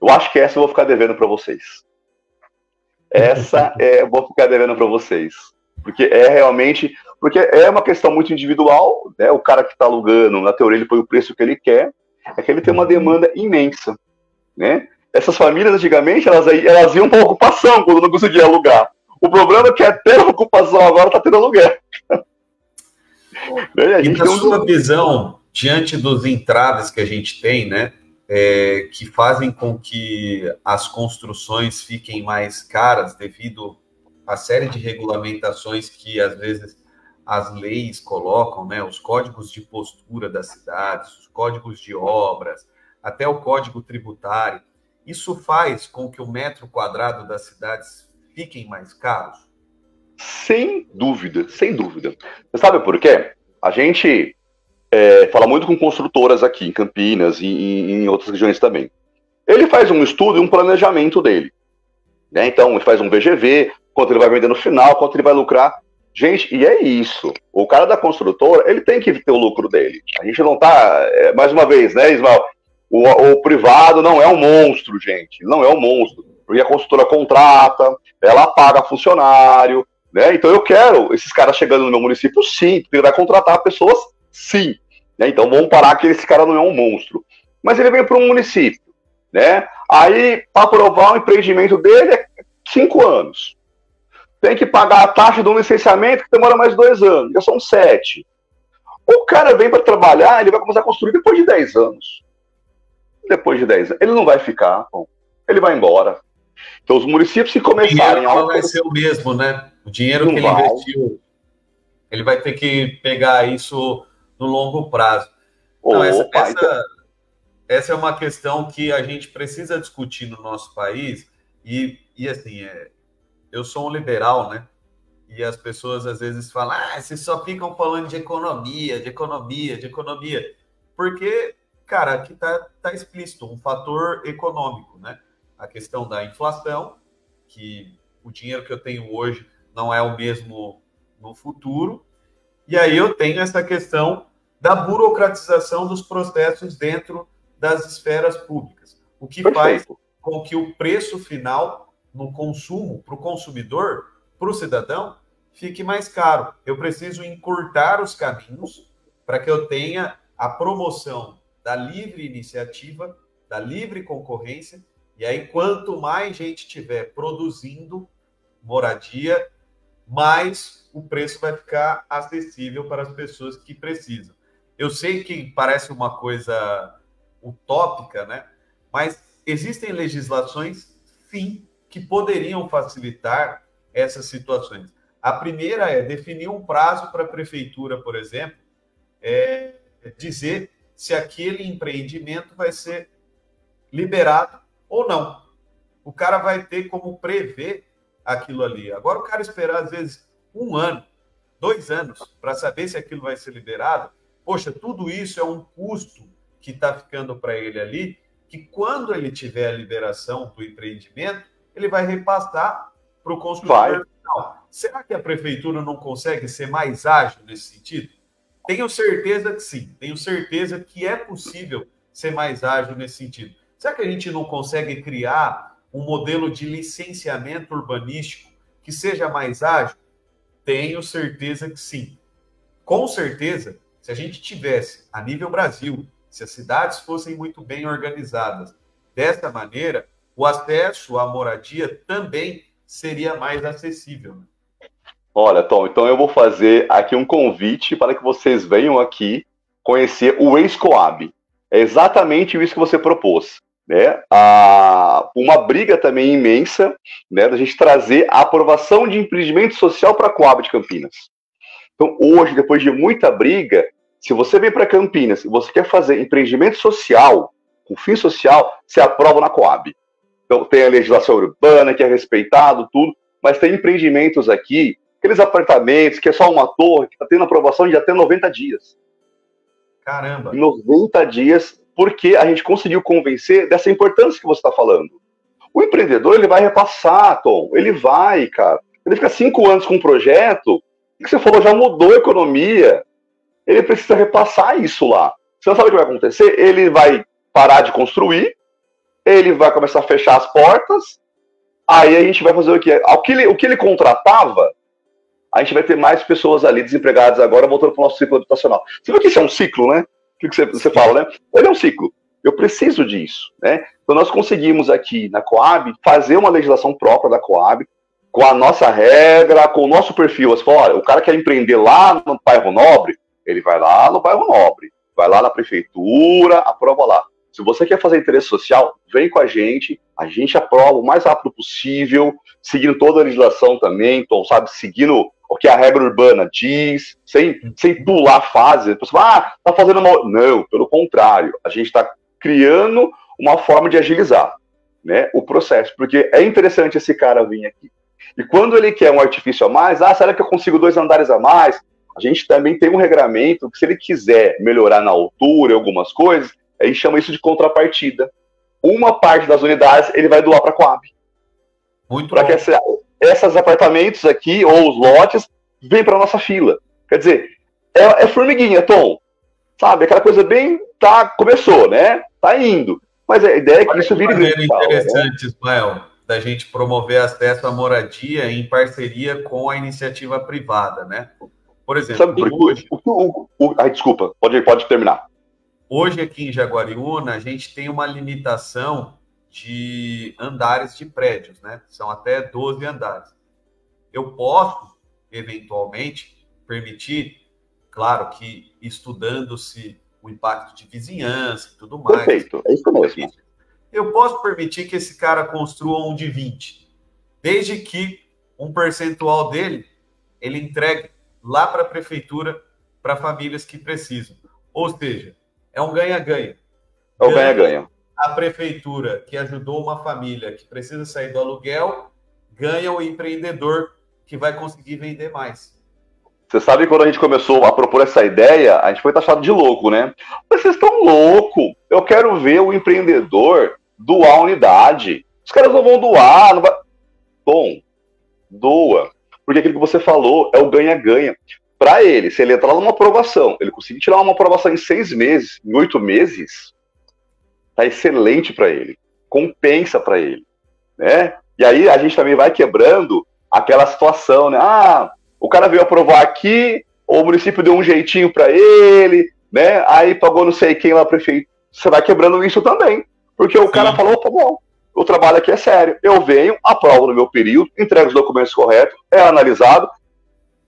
Eu acho que essa eu vou ficar devendo para vocês. Eu vou ficar devendo para vocês. Porque é uma questão muito individual, né? O cara que está alugando, na teoria, ele põe o preço que ele quer, é que ele tem uma demanda imensa, né? Essas famílias, antigamente, elas iam para ocupação quando não conseguiam alugar. O problema é que até a ocupação agora está tendo aluguel. E na sua visão, diante dos entraves que a gente tem, né, que fazem com que as construções fiquem mais caras devido à série de regulamentações que, às vezes, as leis colocam, né, os códigos de postura das cidades, os códigos de obras, até o código tributário, isso faz com que o metro quadrado das cidades fiquem mais caros? Sem dúvida, sem dúvida. Você sabe por quê? A gente fala muito com construtoras aqui em Campinas e em outras regiões também. Ele faz um estudo e um planejamento dele. Né? Então, ele faz um VGV, quanto ele vai vender no final, quanto ele vai lucrar. Gente, e é isso. O cara da construtora, ele tem que ter o lucro dele. A gente não tá... mais uma vez, né, Ismael? O privado não é um monstro, gente. Não é um monstro. Porque a construtora contrata, ela paga funcionário, né? Então eu quero esses caras chegando no meu município, sim, porque ele vai contratar pessoas, sim. Né? Então vamos parar que esse cara não é um monstro. Mas ele vem para um município, né? Aí, para aprovar o empreendimento dele, é 5 anos. Tem que pagar a taxa do licenciamento, que demora mais 2 anos, já são 7. O cara vem para trabalhar, ele vai começar a construir depois de 10 anos. Depois de 10 anos. Ele não vai ficar, bom, ele vai embora. Então, os municípios que começarem... O dinheiro vai ser o mesmo, né? O dinheiro que ele investiu, ele vai ter que pegar isso no longo prazo. Então, essa é uma questão que a gente precisa discutir no nosso país. E assim, eu sou um liberal, né? E as pessoas às vezes falam, vocês só ficam falando de economia, de economia, de economia. Porque, cara, aqui tá explícito um fator econômico, né? A questão da inflação, que o dinheiro que eu tenho hoje não é o mesmo no futuro. E aí eu tenho essa questão da burocratização dos processos dentro das esferas públicas. O que faz com que o preço final no consumo, para o consumidor, para o cidadão, fique mais caro. Eu preciso encurtar os caminhos para que eu tenha a promoção da livre iniciativa, da livre concorrência. E aí, quanto mais gente tiver produzindo moradia, mais o preço vai ficar acessível para as pessoas que precisam. Eu sei que parece uma coisa utópica, né? Mas existem legislações, sim, que poderiam facilitar essas situações. A primeira é definir um prazo para a prefeitura, por exemplo, dizer se aquele empreendimento vai ser liberado ou não. O cara vai ter como prever aquilo ali. Agora, o cara esperar, às vezes, 1 ano, 2 anos, para saber se aquilo vai ser liberado, poxa, tudo isso é um custo que está ficando para ele ali, que quando ele tiver a liberação do empreendimento, ele vai repassar para o construtor final. Será que a prefeitura não consegue ser mais ágil nesse sentido? Tenho certeza que sim. Tenho certeza que é possível ser mais ágil nesse sentido. Será que a gente não consegue criar um modelo de licenciamento urbanístico que seja mais ágil? Tenho certeza que sim. Com certeza, se a gente tivesse, a nível Brasil, se as cidades fossem muito bem organizadas dessa maneira, o acesso à moradia também seria mais acessível. Olha, Tom, então eu vou fazer aqui um convite para que vocês venham aqui conhecer o ex-Coab. É exatamente isso que você propôs, né? Uma briga também imensa, né, da gente trazer a aprovação de empreendimento social para a Coab de Campinas. Então, hoje, depois de muita briga, se você vem para Campinas e você quer fazer empreendimento social, com fim social, você aprova na Coab. Então, tem a legislação urbana, que é respeitado, tudo, mas tem empreendimentos aqui, aqueles apartamentos, que é só uma torre, que está tendo aprovação de até 90 dias. Caramba! 90 dias, porque a gente conseguiu convencer dessa importância que você está falando. O empreendedor, ele vai repassar, Tom, ele vai, cara. Ele fica 5 anos com um projeto, o que você falou, já mudou a economia. Ele precisa repassar isso lá. Você não sabe o que vai acontecer? Ele vai parar de construir, ele vai começar a fechar as portas, aí a gente vai fazer o quê? O que ele contratava, a gente vai ter mais pessoas ali desempregadas agora, voltando para o nosso ciclo habitacional. Você viu que isso é um ciclo, né? O que você fala, né? Ele é um ciclo. Eu preciso disso, né? Então nós conseguimos aqui na Coab fazer uma legislação própria da Coab, com a nossa regra, com o nosso perfil. Você fala, olha, o cara quer empreender lá no bairro Nobre, ele vai lá no bairro Nobre, vai lá na prefeitura, aprova lá. Se você quer fazer interesse social, vem com a gente aprova o mais rápido possível, seguindo toda a legislação também, então, sabe, seguindo o que a regra urbana diz, sem pular fase. A pessoa tá fazendo mal. Não, pelo contrário, a gente está criando uma forma de agilizar, né, o processo, porque é interessante esse cara vir aqui. E quando ele quer um artifício a mais, será que eu consigo 2 andares a mais? A gente também tem um regramento que, se ele quiser melhorar na altura algumas coisas, a gente chama isso de contrapartida. Uma parte das unidades ele vai doar para a Coab. Muito bom. Para que esses apartamentos aqui, ou os lotes, venham para a nossa fila. Quer dizer, é formiguinha, Tom. Sabe, aquela coisa bem, começou, né? Tá indo. Mas a ideia é que isso vire grande. Interessante, né? Ismael, da gente promover acesso à moradia em parceria com a iniciativa privada, né? Por exemplo, sabe, hoje... desculpa, pode terminar. Hoje aqui em Jaguariúna, a gente tem uma limitação de andares de prédios, né? São até 12 andares. Eu posso, eventualmente, permitir, claro que estudando-se o impacto de vizinhança e tudo mais. Perfeito, é isso mesmo. Eu posso permitir que esse cara construa um de 20, desde que um percentual dele, ele entregue lá para a prefeitura, para famílias que precisam. Ou seja, é um ganha-ganha. É um ganha-ganha. A prefeitura que ajudou uma família que precisa sair do aluguel, ganha o empreendedor que vai conseguir vender mais. Você sabe que quando a gente começou a propor essa ideia, a gente foi taxado de louco, né? Mas vocês estão loucos. Eu quero ver o empreendedor doar a unidade. Os caras não vão doar. Não vai... Bom, doa. Porque aquilo que você falou é o ganha-ganha. Para ele, se ele entrar numa aprovação, ele conseguir tirar uma aprovação em 6 meses, em 8 meses, tá excelente para ele. Compensa para ele, né? E aí a gente também vai quebrando aquela situação, né? O cara veio aprovar aqui, o município deu um jeitinho para ele, né? Aí pagou não sei quem lá, prefeito. Você vai quebrando isso também. Porque o cara falou, bom, o trabalho aqui é sério. Eu venho, aprovo no meu período, entrego os documentos corretos, é analisado,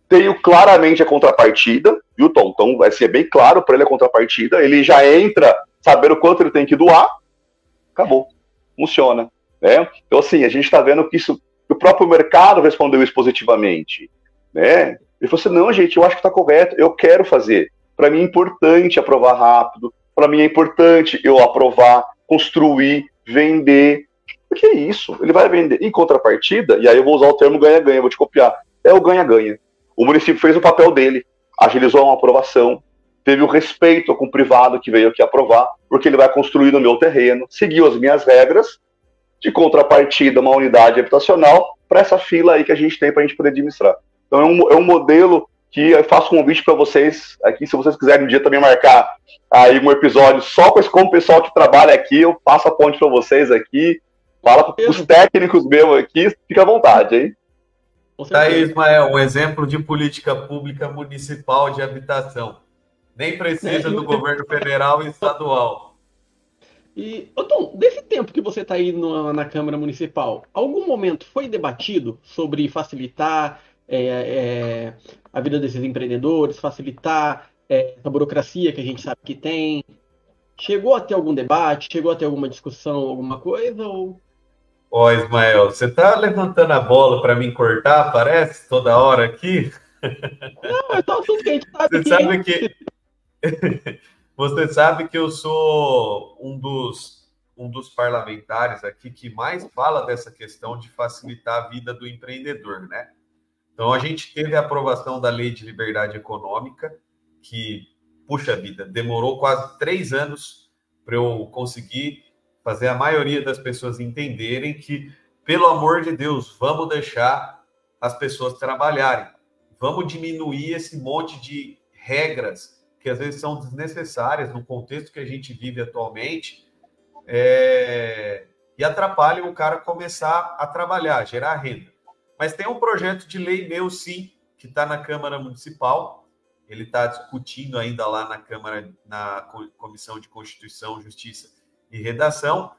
tenho claramente a contrapartida, viu, Tom? Então vai ser bem claro para ele a contrapartida, ele já entra sabendo quanto ele tem que doar, acabou. funciona, né? Então, assim, a gente está vendo que isso, o próprio mercado respondeu isso positivamente, né? Ele falou assim, não, gente, eu acho que está correto, eu quero fazer. Para mim é importante aprovar rápido, para mim é importante eu aprovar, construir, vender. O que é isso? Ele vai vender. Em contrapartida, e aí eu vou usar o termo ganha-ganha, vou te copiar, é o ganha-ganha. O município fez o papel dele, agilizou uma aprovação, teve o respeito com o privado que veio aqui aprovar, porque ele vai construir no meu terreno, seguiu as minhas regras, de contrapartida, uma unidade habitacional, para essa fila aí que a gente tem para a gente poder administrar. Então é um modelo que eu faço um convite para vocês aqui, se vocês quiserem um dia também marcar aí um episódio só com o pessoal que trabalha aqui, eu passo a ponte para vocês aqui, fala para os técnicos meus aqui, fica à vontade, hein? Tá aí, Ismael, um exemplo de política pública municipal de habitação. Nem precisa do governo federal e estadual. E, Tom, desse tempo que você está aí na Câmara Municipal, algum momento foi debatido sobre facilitar a vida desses empreendedores, facilitar a burocracia que a gente sabe que tem? Chegou a ter algum debate? Chegou a ter alguma discussão, alguma coisa? Ó, Ismael, você está levantando a bola para me cortar, parece, toda hora aqui? Não, é só assunto que a gente sabe. Você sabe que eu sou um dos parlamentares aqui que mais fala dessa questão de facilitar a vida do empreendedor, né? Então, a gente teve a aprovação da Lei de Liberdade Econômica, que, puxa vida, demorou quase 3 anos para eu conseguir fazer a maioria das pessoas entenderem que, pelo amor de Deus, vamos deixar as pessoas trabalharem. Vamos diminuir esse monte de regras que às vezes são desnecessárias no contexto que a gente vive atualmente e atrapalham o cara começar a trabalhar, gerar renda. Mas tem um projeto de lei meu, sim, que está na Câmara Municipal. Ele está discutindo ainda lá na Câmara, na Comissão de Constituição, Justiça e Redação,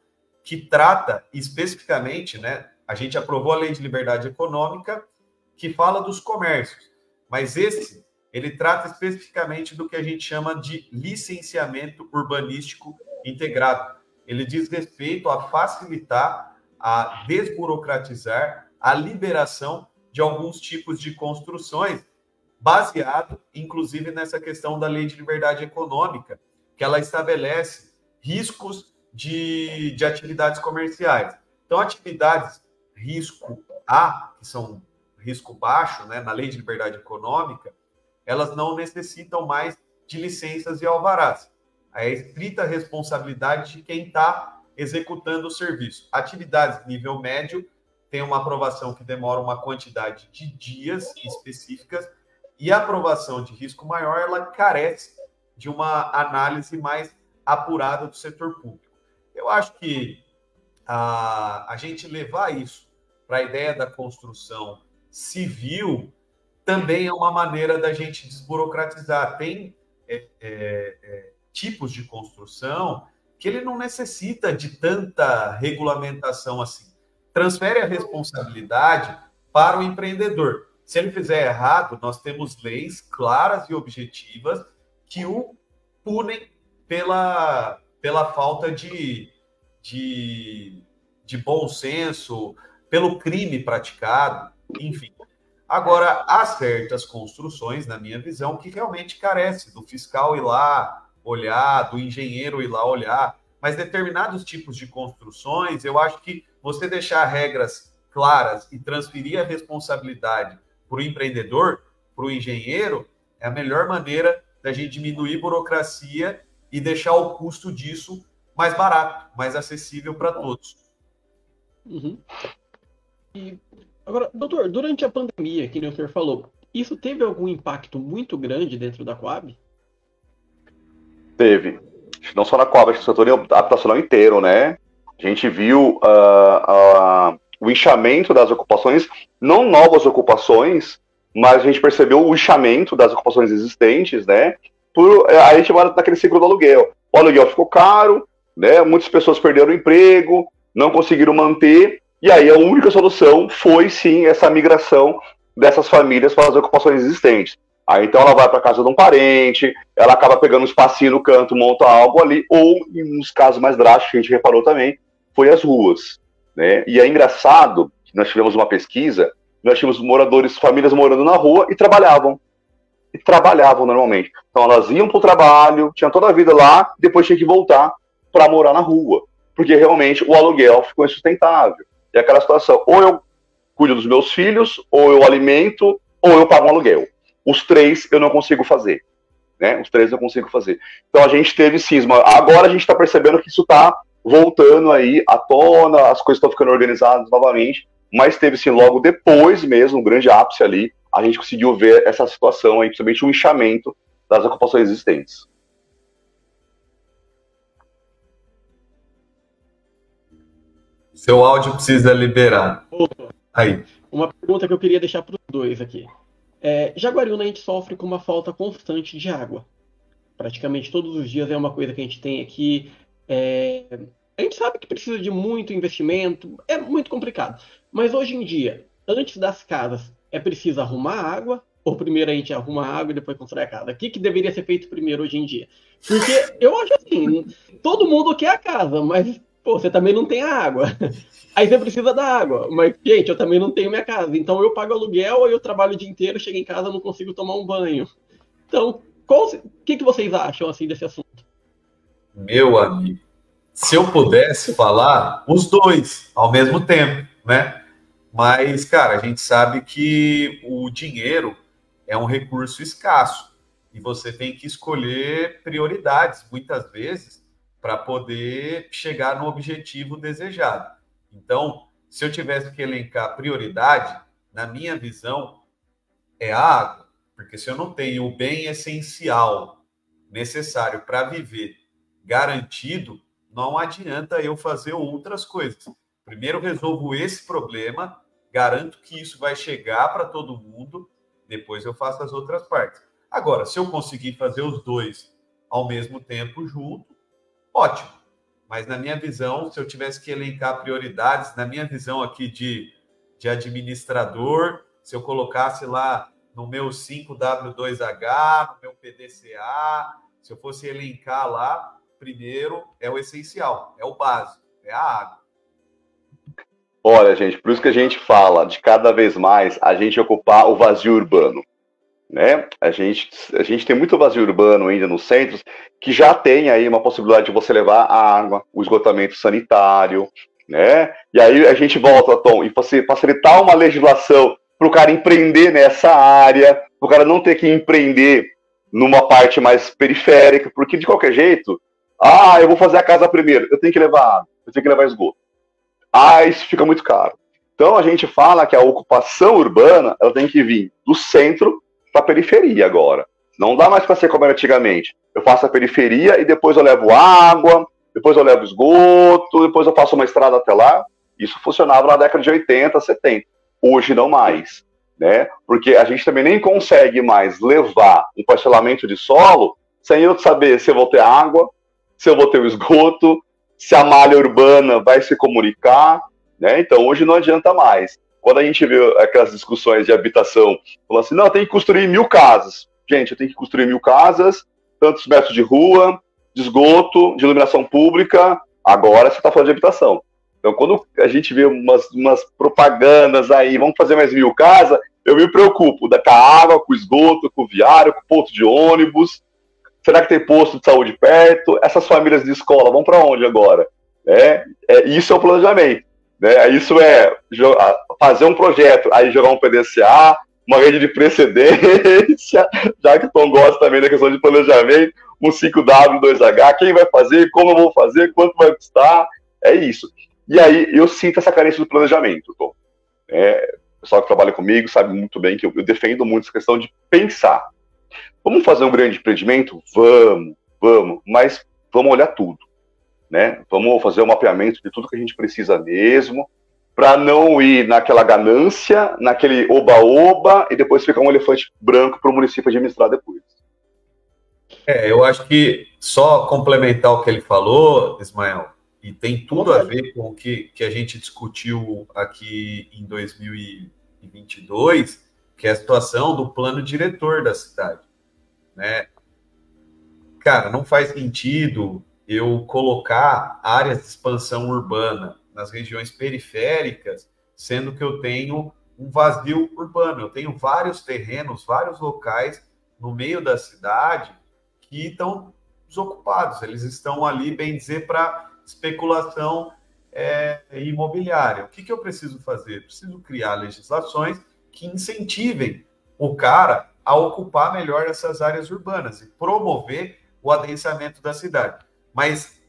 que trata especificamente, né? A gente aprovou a Lei de Liberdade Econômica, que fala dos comércios, mas ele trata especificamente do que a gente chama de licenciamento urbanístico integrado. Ele diz respeito a facilitar, a desburocratizar a liberação de alguns tipos de construções, baseado, inclusive, nessa questão da Lei de Liberdade Econômica, que ela estabelece riscos de atividades comerciais. Então, atividades risco A, que são risco baixo, né, na Lei de Liberdade Econômica, elas não necessitam mais de licenças e alvarás. É a estrita responsabilidade de quem está executando o serviço. Atividades nível médio tem uma aprovação que demora uma quantidade de dias específicas e a aprovação de risco maior, ela carece de uma análise mais apurada do setor público. Eu acho que a gente levar isso para a ideia da construção civil também é uma maneira da gente desburocratizar. Tem tipos de construção que ele não necessita de tanta regulamentação assim. Transfere a responsabilidade para o empreendedor. Se ele fizer errado, nós temos leis claras e objetivas que o punem pela falta de bom senso, pelo crime praticado, enfim. Agora, há certas construções, na minha visão, que realmente carecem do fiscal ir lá olhar, do engenheiro ir lá olhar, mas determinados tipos de construções, eu acho que você deixar regras claras e transferir a responsabilidade para o empreendedor, para o engenheiro, é a melhor maneira da gente diminuir burocracia e deixar o custo disso mais barato, mais acessível para todos. Uhum. E agora, doutor, durante a pandemia, que nem o senhor falou, isso teve algum impacto muito grande dentro da Coab? Teve. Não só na Coab, acho que o setor habitacional inteiro, né? A gente viu o inchamento das ocupações, não novas ocupações, mas a gente percebeu o inchamento das ocupações existentes, né? A gente mora naquele ciclo do aluguel. O aluguel ficou caro, né? Muitas pessoas perderam o emprego, não conseguiram manter, e aí a única solução foi, sim, essa migração dessas famílias para as ocupações existentes. Aí então ela vai para casa de um parente, ela acaba pegando um espacinho no canto, monta algo ali, ou, em uns casos mais drásticos, que a gente reparou também, foi as ruas, né? E é engraçado que nós tivemos uma pesquisa, nós tínhamos moradores, famílias morando na rua e trabalhavam normalmente. Então elas iam para o trabalho, tinham toda a vida lá, depois tinha que voltar para morar na rua, porque realmente o aluguel ficou insustentável. E aquela situação, ou eu cuido dos meus filhos, ou eu alimento, ou eu pago um aluguel. Os três eu não consigo fazer, né? Os três eu consigo fazer. Então a gente teve cisma. Agora a gente está percebendo que isso está voltando aí à tona, as coisas estão ficando organizadas novamente, mas teve sim logo depois mesmo, um grande ápice ali, a gente conseguiu ver essa situação aí, principalmente um inchamento das ocupações existentes. Seu áudio precisa liberar. Aí. Uma pergunta que eu queria deixar para os dois aqui. Jaguariúna a gente sofre com uma falta constante de água. Praticamente todos os dias é uma coisa que a gente tem aqui. A gente sabe que precisa de muito investimento, é muito complicado. Mas hoje em dia, antes das casas, é preciso arrumar água, ou primeiro a gente arruma a água e depois constrói a casa? O que deveria ser feito primeiro hoje em dia? Porque eu acho assim, todo mundo quer a casa, mas pô, você também não tem a água. Aí você precisa da água, mas gente, eu também não tenho minha casa. Então eu pago aluguel, aí eu trabalho o dia inteiro, chego em casa não consigo tomar um banho. Então, o que vocês acham assim desse assunto? Meu amigo, se eu pudesse falar os dois ao mesmo tempo, né? Mas, cara, a gente sabe que o dinheiro é um recurso escasso e você tem que escolher prioridades, muitas vezes, para poder chegar no objetivo desejado. Então, se eu tivesse que elencar prioridade, na minha visão, é a água. Porque se eu não tenho o bem essencial necessário para viver garantido, não adianta eu fazer outras coisas. Primeiro resolvo esse problema, garanto que isso vai chegar para todo mundo, depois eu faço as outras partes. Agora, se eu conseguir fazer os dois ao mesmo tempo junto, ótimo. Mas na minha visão, se eu tivesse que elencar prioridades, na minha visão aqui de administrador, se eu colocasse lá no meu 5W2H, no meu PDCA, se eu fosse elencar lá, primeiro é o essencial, é o básico, é a água. Olha, gente, por isso que a gente fala de cada vez mais a gente ocupar o vazio urbano, né? A gente tem muito vazio urbano ainda nos centros que já tem aí uma possibilidade de você levar a água, o esgotamento sanitário, né? E aí a gente volta, Tom, e facilitar uma legislação para o cara empreender nessa área, para o cara não ter que empreender numa parte mais periférica, porque de qualquer jeito, eu vou fazer a casa primeiro, eu tenho que levar água, eu tenho que levar esgoto. Isso fica muito caro. Então a gente fala que a ocupação urbana ela tem que vir do centro para a periferia agora. Não dá mais para ser como era antigamente. Eu faço a periferia e depois eu levo água, depois eu levo esgoto, depois eu faço uma estrada até lá. Isso funcionava na década de 80, 70. Hoje não mais, né? Porque a gente também nem consegue mais levar um parcelamento de solo sem eu saber se eu vou ter água, se eu vou ter o esgoto, se a malha urbana vai se comunicar, né? Então hoje não adianta mais. Quando a gente vê aquelas discussões de habitação, falando assim, não, tem que construir 1000 casas. Gente, eu tenho que construir 1000 casas, tantos metros de rua, de esgoto, de iluminação pública, agora você está falando de habitação. Então, quando a gente vê umas propagandas aí, vamos fazer mais 1000 casas, eu me preocupo com a água, com o esgoto, com o viário, com o ponto de ônibus. Será que tem posto de saúde perto? Essas famílias de escola vão para onde agora? Isso é o planejamento. Né? Isso é fazer um projeto, aí jogar um PDCA, uma rede de precedência, já que o Tom gosta também da questão de planejamento, um 5W2H, quem vai fazer, como eu vou fazer, quanto vai custar, é isso. E aí eu sinto essa carência do planejamento, Tom. O pessoal que trabalha comigo sabe muito bem que eu defendo muito essa questão de pensar. Vamos fazer um grande empreendimento? Vamos, mas vamos olhar tudo. Né? Vamos fazer um mapeamento de tudo que a gente precisa mesmo, para não ir naquela ganância, naquele oba-oba, e depois ficar um elefante branco para o município administrar depois. Eu acho que só complementar o que ele falou, Ismael, e tem tudo a ver com o que a gente discutiu aqui em 2022, que é a situação do plano diretor da cidade. Né? Cara, não faz sentido eu colocar áreas de expansão urbana nas regiões periféricas, sendo que eu tenho um vazio urbano. Eu tenho vários terrenos, vários locais no meio da cidade que estão desocupados. Eles estão ali, bem dizer, para especulação imobiliária. O que eu preciso fazer? Eu preciso criar legislações que incentivem o cara a ocupar melhor essas áreas urbanas e promover o adensamento da cidade. Mas,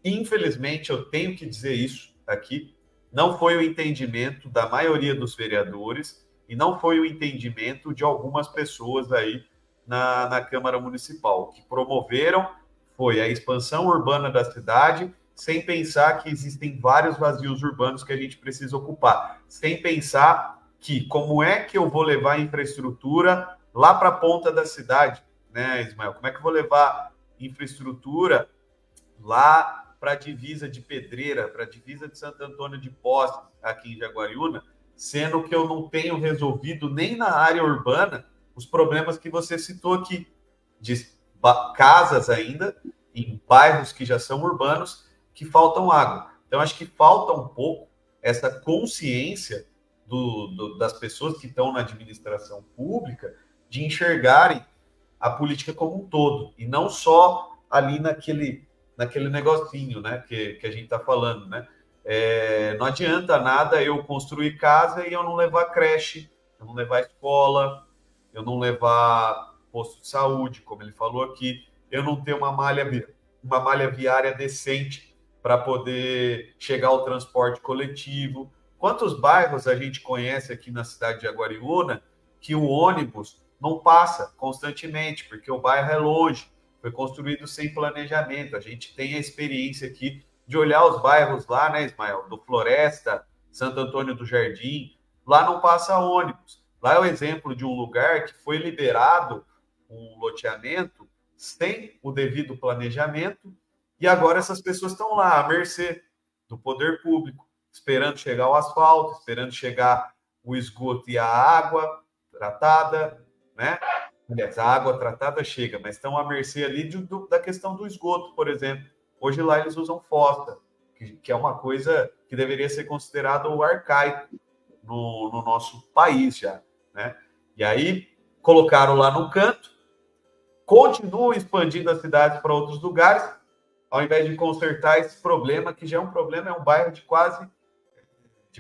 infelizmente, eu tenho que dizer isso aqui, não foi o entendimento da maioria dos vereadores e não foi o entendimento de algumas pessoas aí na Câmara Municipal. O que promoveram foi a expansão urbana da cidade, sem pensar que existem vários vazios urbanos que a gente precisa ocupar, sem pensar que como é que eu vou levar a infraestrutura lá para a ponta da cidade, né, Ismael? Como é que eu vou levar infraestrutura lá para a divisa de Pedreira, para a divisa de Santo Antônio de Poços, aqui em Jaguariúna, sendo que eu não tenho resolvido nem na área urbana os problemas que você citou aqui, de casas ainda, em bairros que já são urbanos, que faltam água. Então, acho que falta um pouco essa consciência das pessoas que estão na administração pública de enxergarem a política como um todo, e não só ali naquele negocinho, né, que a gente está falando, né? Não adianta nada eu construir casa e eu não levar creche, eu não levar escola, eu não levar posto de saúde, como ele falou aqui, eu não ter uma malha viária decente para poder chegar ao transporte coletivo. Quantos bairros a gente conhece aqui na cidade de Jaguariúna que o ônibus não passa constantemente, porque o bairro é longe, foi construído sem planejamento. A gente tem a experiência aqui de olhar os bairros lá, né, Ismael? Do Floresta, Santo Antônio do Jardim, lá não passa ônibus. Lá é o exemplo de um lugar que foi liberado um loteamento sem o devido planejamento, e agora essas pessoas estão lá à mercê do poder público, esperando chegar o asfalto, esperando chegar o esgoto e a água tratada, né? Aliás, a água tratada chega, mas estão à mercê ali da questão do esgoto, por exemplo. Hoje lá eles usam fossa, que é uma coisa que deveria ser considerada o arcaico no nosso país já, né? E aí colocaram lá no canto, continuam expandindo as cidades para outros lugares, ao invés de consertar esse problema, que já é um problema, é um bairro de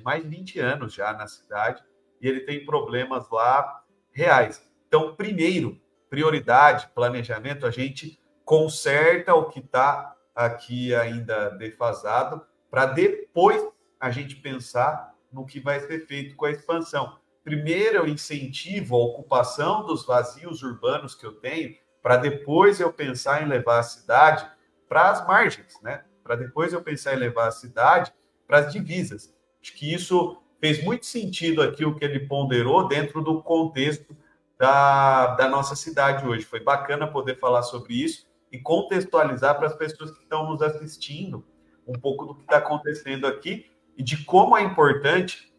mais de 20 anos já na cidade, e ele tem problemas lá reais. Então, primeiro, prioridade, planejamento, a gente conserta o que está aqui ainda defasado, para depois a gente pensar no que vai ser feito com a expansão. Primeiro, eu incentivo a ocupação dos vazios urbanos que eu tenho, para depois eu pensar em levar a cidade para as margens, né? Para depois eu pensar em levar a cidade para as divisas. Acho que isso fez muito sentido aqui, o que ele ponderou dentro do contexto da nossa cidade hoje. Foi bacana poder falar sobre isso e contextualizar para as pessoas que estão nos assistindo um pouco do que está acontecendo aqui e de como é importante,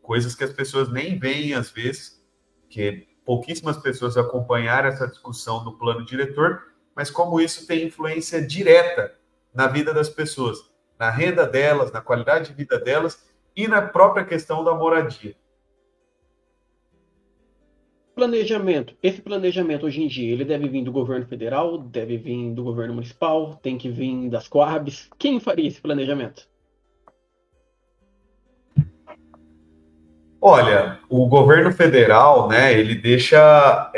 coisas que as pessoas nem veem às vezes, que pouquíssimas pessoas acompanharam essa discussão do plano diretor, mas como isso tem influência direta na vida das pessoas, na renda delas, na qualidade de vida delas e na própria questão da moradia. Esse planejamento hoje em dia, ele deve vir do governo federal, deve vir do governo municipal, tem que vir das Coabs. Quem faria esse planejamento? Olha, o governo federal, né, ele deixa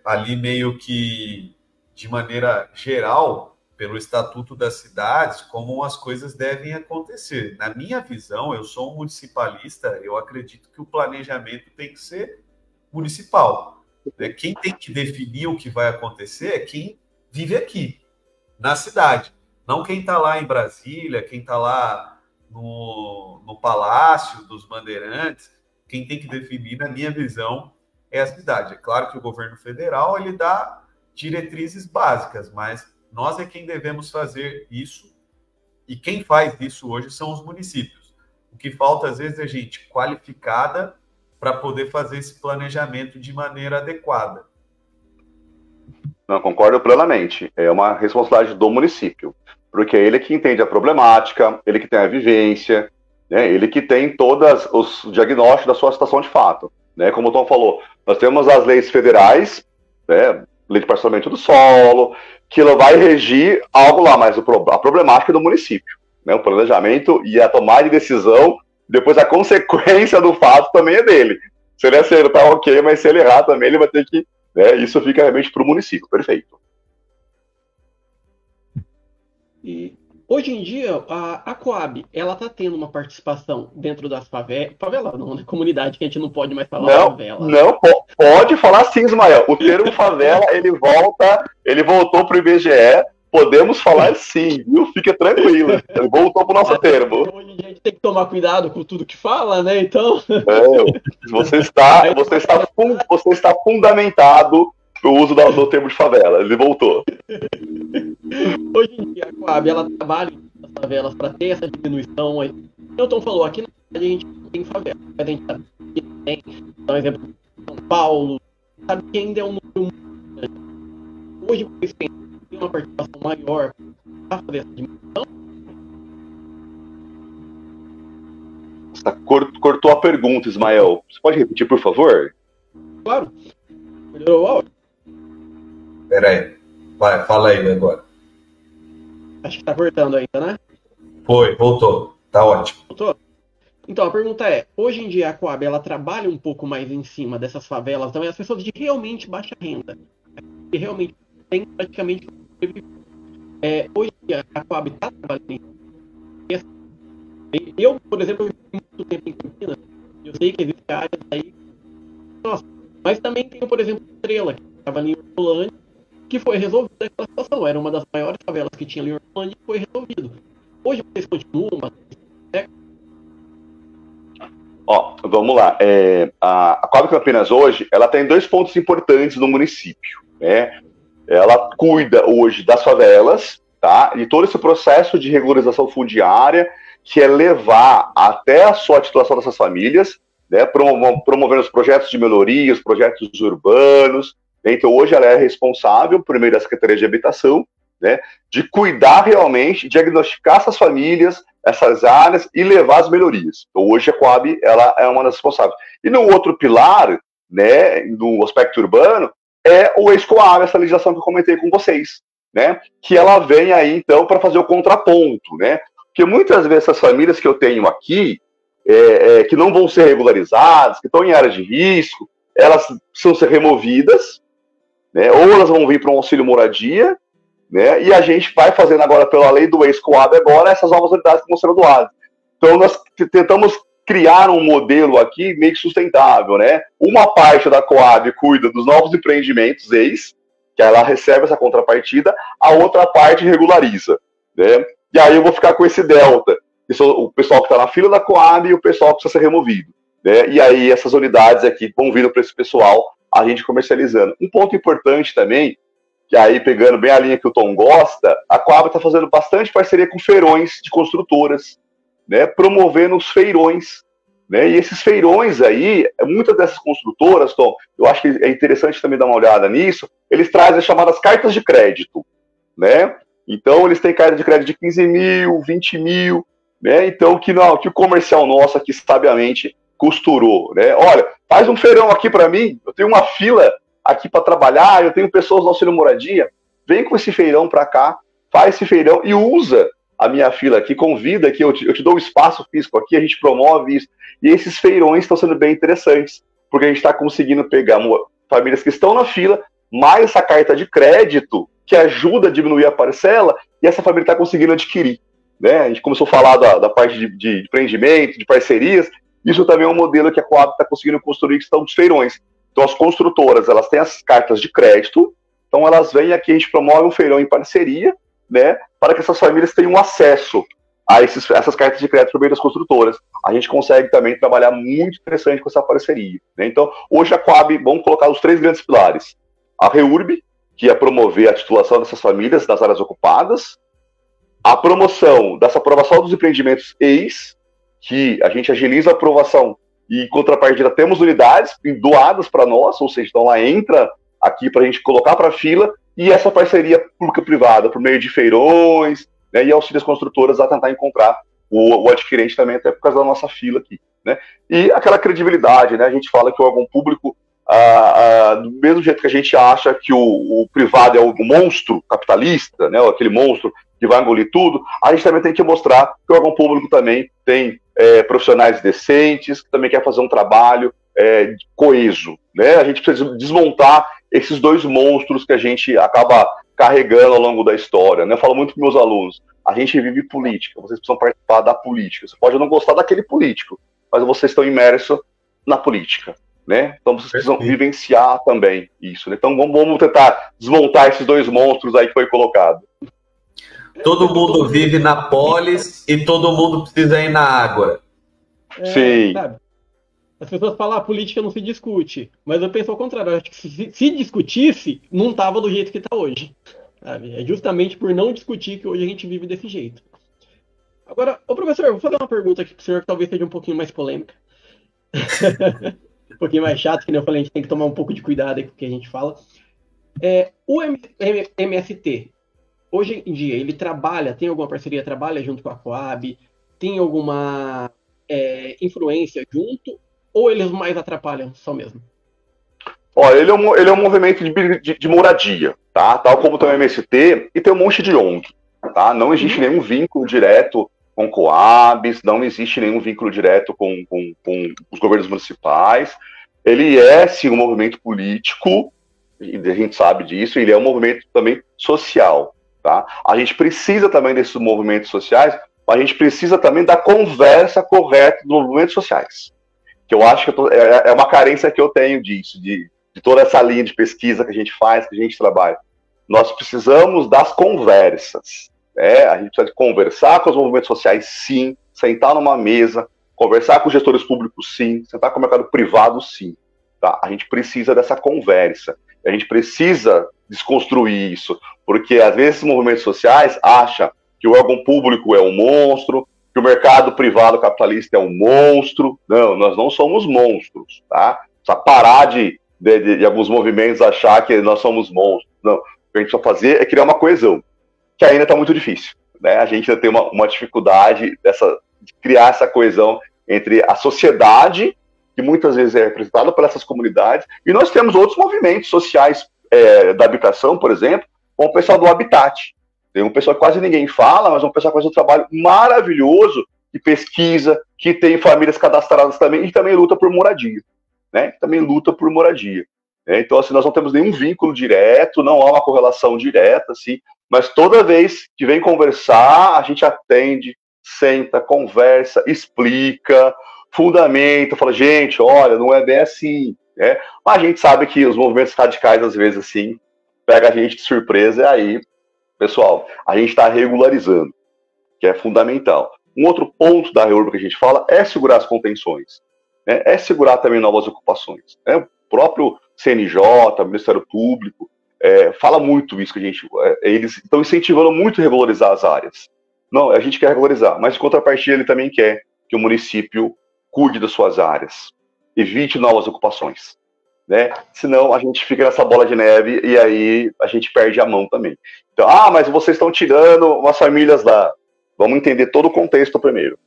ali meio que de maneira geral, pelo Estatuto das Cidades, como as coisas devem acontecer. Na minha visão, eu sou um municipalista, eu acredito que o planejamento tem que ser municipal. Quem tem que definir o que vai acontecer é quem vive aqui, na cidade. Não quem está lá em Brasília, quem está lá no Palácio dos Bandeirantes. Quem tem que definir, na minha visão, é a cidade. É claro que o governo federal ele dá diretrizes básicas, mas nós é quem devemos fazer isso, e quem faz isso hoje são os municípios. O que falta, às vezes, é gente qualificada para poder fazer esse planejamento de maneira adequada. Não, concordo plenamente. É uma responsabilidade do município. porque é ele que entende a problemática, ele que tem a vivência, né? Ele que tem todos os diagnósticos da sua situação de fato, né? Como o Tom falou, nós temos as leis federais, né? Lei de parcelamento do solo, que ela vai regir algo lá, mas a problemática é do município, né? O planejamento e a tomada de decisão, depois a consequência do fato também é dele. Se ele acertar, ok, mas se ele errar também, ele vai ter que... Né? Isso fica realmente para o município, perfeito. E hoje em dia, a Coab, ela está tendo uma participação dentro das favelas, favela não, né? Comunidade, que a gente não pode mais falar favela. Não, pode falar sim, Ismael. O termo favela, ele voltou para o IBGE, podemos falar sim, viu? Fica tranquilo, ele voltou para o nosso termo. Hoje em dia a gente tem que tomar cuidado com tudo que fala, né, então... Você está fundamentado o uso do termo de favela, ele voltou. Hoje em dia, a Coab, ela trabalha nas favelas para ter essa diminuição. O Tom falou, aqui na cidade a gente não tem favela, mas a gente sabe que tem, por exemplo, São Paulo, sabe que ainda é um número muito grande. Hoje vocês têm uma participação maior para fazer essa diminuição? Cortou a pergunta, Ismael. Você pode repetir, por favor? Claro. Melhorou o áudio? Peraí. Vai, fala aí agora. Acho que tá cortando ainda, né? Foi, voltou. Tá ótimo. Voltou? Então, a pergunta é, hoje em dia a Coab, ela trabalha um pouco mais em cima dessas favelas, também as pessoas de realmente baixa renda, que realmente tem praticamente... hoje em dia a Coab está trabalhando em... Eu, por exemplo, eu vivi muito tempo em Campinas, eu sei que existem áreas aí... Nossa, mas também tem, por exemplo, Estrela, que estava ali em Hortolândia, que foi resolvida aquela situação. Era uma das maiores favelas que tinha ali em Hortolândia e foi resolvido. Hoje vocês continuam... Vamos lá. A Coab Campinas hoje, ela tem 2 pontos importantes no município, né? Ela cuida hoje das favelas, tá? E todo esse processo de regularização fundiária, que é levar até a sua titulação dessas famílias, né? Promovendo os projetos de melhoria, os projetos urbanos. Então, hoje ela é responsável, por meio da Secretaria de Habitação, né, de cuidar realmente, diagnosticar essas famílias, essas áreas e levar as melhorias. Então, hoje a Coab ela é uma das responsáveis. E no outro pilar, né, no aspecto urbano, é o ex-Coab, essa legislação que eu comentei com vocês, né, que ela vem aí, então, para fazer o contraponto, né, porque muitas vezes essas famílias que eu tenho aqui, que não vão ser regularizadas, que estão em área de risco, elas precisam ser removidas, né, ou elas vão vir para um auxílio moradia, né, e a gente vai fazendo agora, pela lei do ex-Coab, agora essas novas unidades que vão ser doadas. Então, nós tentamos criar um modelo aqui meio que sustentável, né? Uma parte da Coab cuida dos novos empreendimentos que ela recebe essa contrapartida, a outra parte regulariza, né? E aí eu vou ficar com esse delta, o pessoal que está na fila da Coab e o pessoal que precisa ser removido, né? E aí essas unidades aqui vão vindo para esse pessoal, a gente comercializando. Um ponto importante também, que aí pegando bem a linha que o Tom gosta, a Coab está fazendo bastante parceria com feirões de construtoras, né, promovendo os feirões, né, e esses feirões aí, muitas dessas construtoras, Tom, eu acho que é interessante também dar uma olhada nisso, eles trazem as chamadas cartas de crédito, né, então eles têm carta de crédito de 15 mil, 20 mil, né, então que o comercial nosso aqui sabiamente costurou, né, olha, faz um feirão aqui para mim, eu tenho uma fila aqui para trabalhar, eu tenho pessoas no auxílio moradia, vem com esse feirão para cá, faz esse feirão e usa a minha fila aqui, convida aqui, eu te dou um espaço físico aqui, a gente promove isso. E esses feirões estão sendo bem interessantes, porque a gente está conseguindo pegar famílias que estão na fila, mais essa carta de crédito, que ajuda a diminuir a parcela, e essa família está conseguindo adquirir. Né? A gente começou a falar da parte de empreendimento, de parcerias, isso também é um modelo que a Coab está conseguindo construir, que estão os feirões. Então as construtoras, elas têm as cartas de crédito, então elas vêm aqui, a gente promove um feirão em parceria, né, para que essas famílias tenham acesso a essas cartas de crédito por meio das construtoras. A gente consegue também trabalhar muito interessante com essa parceria. Né? Então, hoje a Coab, vamos colocar os 3 grandes pilares. A REURB, que é promover a titulação dessas famílias das áreas ocupadas, a promoção dessa aprovação dos empreendimentos que a gente agiliza a aprovação e, em contrapartida, temos unidades doadas para nós, ou seja, então ela entra aqui para a gente colocar para a fila, e essa parceria pública-privada, por meio de feirões, né, e auxilia as construtoras a tentar encontrar o adquirente também, até por causa da nossa fila aqui, né? E aquela credibilidade, né? A gente fala que o órgão público, do mesmo jeito que a gente acha que o privado é o monstro capitalista, né? Aquele monstro que vai engolir tudo, a gente também tem que mostrar que o órgão público também tem profissionais decentes, que também quer fazer um trabalho coeso, né? A gente precisa desmontar esses dois monstros que a gente acaba carregando ao longo da história, né? Eu falo muito para meus alunos, a gente vive política, vocês precisam participar da política. Você pode não gostar daquele político, mas vocês estão imersos na política, né? Então vocês precisam vivenciar também isso, né? Então vamos tentar desmontar esses dois monstros aí que foi colocado. Todo mundo vive na polis e todo mundo precisa ir na água. Sim. Sabe? As pessoas falam, a política não se discute, mas eu penso ao contrário, eu acho que se discutisse, não tava do jeito que está hoje. Sabe? É justamente por não discutir que hoje a gente vive desse jeito. Agora, ô professor, eu vou fazer uma pergunta aqui pro senhor que talvez seja um pouquinho mais polêmica. Um pouquinho mais chato, que nem eu falei, a gente tem que tomar um pouco de cuidado aí com o que a gente fala. O MST, hoje em dia, ele trabalha, tem alguma parceria, trabalha junto com a Coab, tem alguma influência junto, ou eles mais atrapalham só mesmo? Olha, ele é um movimento de moradia, tá? Tal como tem o MST e tem um monte de ONG, tá? Não existe nenhum vínculo direto com Coabs, não existe nenhum vínculo direto com os governos municipais. Ele é, sim, um movimento político, e a gente sabe disso, ele é um movimento também social, tá? A gente precisa também desses movimentos sociais, mas a gente precisa também da conversa correta dos movimentos sociais. Que eu acho que é uma carência que eu tenho disso, de toda essa linha de pesquisa que a gente faz, que a gente trabalha. Nós precisamos das conversas. A gente precisa conversar com os movimentos sociais, sim, sentar numa mesa, conversar com os gestores públicos, sim, sentar com o mercado privado, sim. Tá? A gente precisa dessa conversa. A gente precisa desconstruir isso, porque às vezes os movimentos sociais acham que o órgão público é um monstro, que o mercado privado capitalista é um monstro. Não, nós não somos monstros, tá? Precisa parar de alguns movimentos achar que nós somos monstros. Não, o que a gente precisa fazer é criar uma coesão, que ainda está muito difícil, né? A gente ainda tem uma dificuldade de criar essa coesão entre a sociedade, que muitas vezes é representada por essas comunidades, e nós temos outros movimentos sociais da habitação, por exemplo, como o pessoal do Habitat. Tem um pessoal que quase ninguém fala, mas é um pessoal que faz um trabalho maravilhoso, que pesquisa, que tem famílias cadastradas também, e também luta por moradia, né? Também luta por moradia. Então, assim, nós não temos nenhum vínculo direto, não há uma correlação direta, assim, mas toda vez que vem conversar, a gente atende, senta, conversa, explica, fundamenta, fala, gente, olha, não é bem assim, né? Mas a gente sabe que os movimentos radicais, às vezes, assim, pega a gente de surpresa, e aí, pessoal, a gente está regularizando, que é fundamental. Um outro ponto da REURB que a gente fala é segurar as contenções, né? É segurar também novas ocupações, né? O próprio CNJ, o Ministério Público, fala muito isso, que eles estão incentivando muito regularizar as áreas. Não, a gente quer regularizar, mas em contrapartida ele também quer que o município cuide das suas áreas, evite novas ocupações, né? Senão a gente fica nessa bola de neve e aí a gente perde a mão também. Então, mas vocês estão tirando umas famílias lá. Vamos entender todo o contexto primeiro,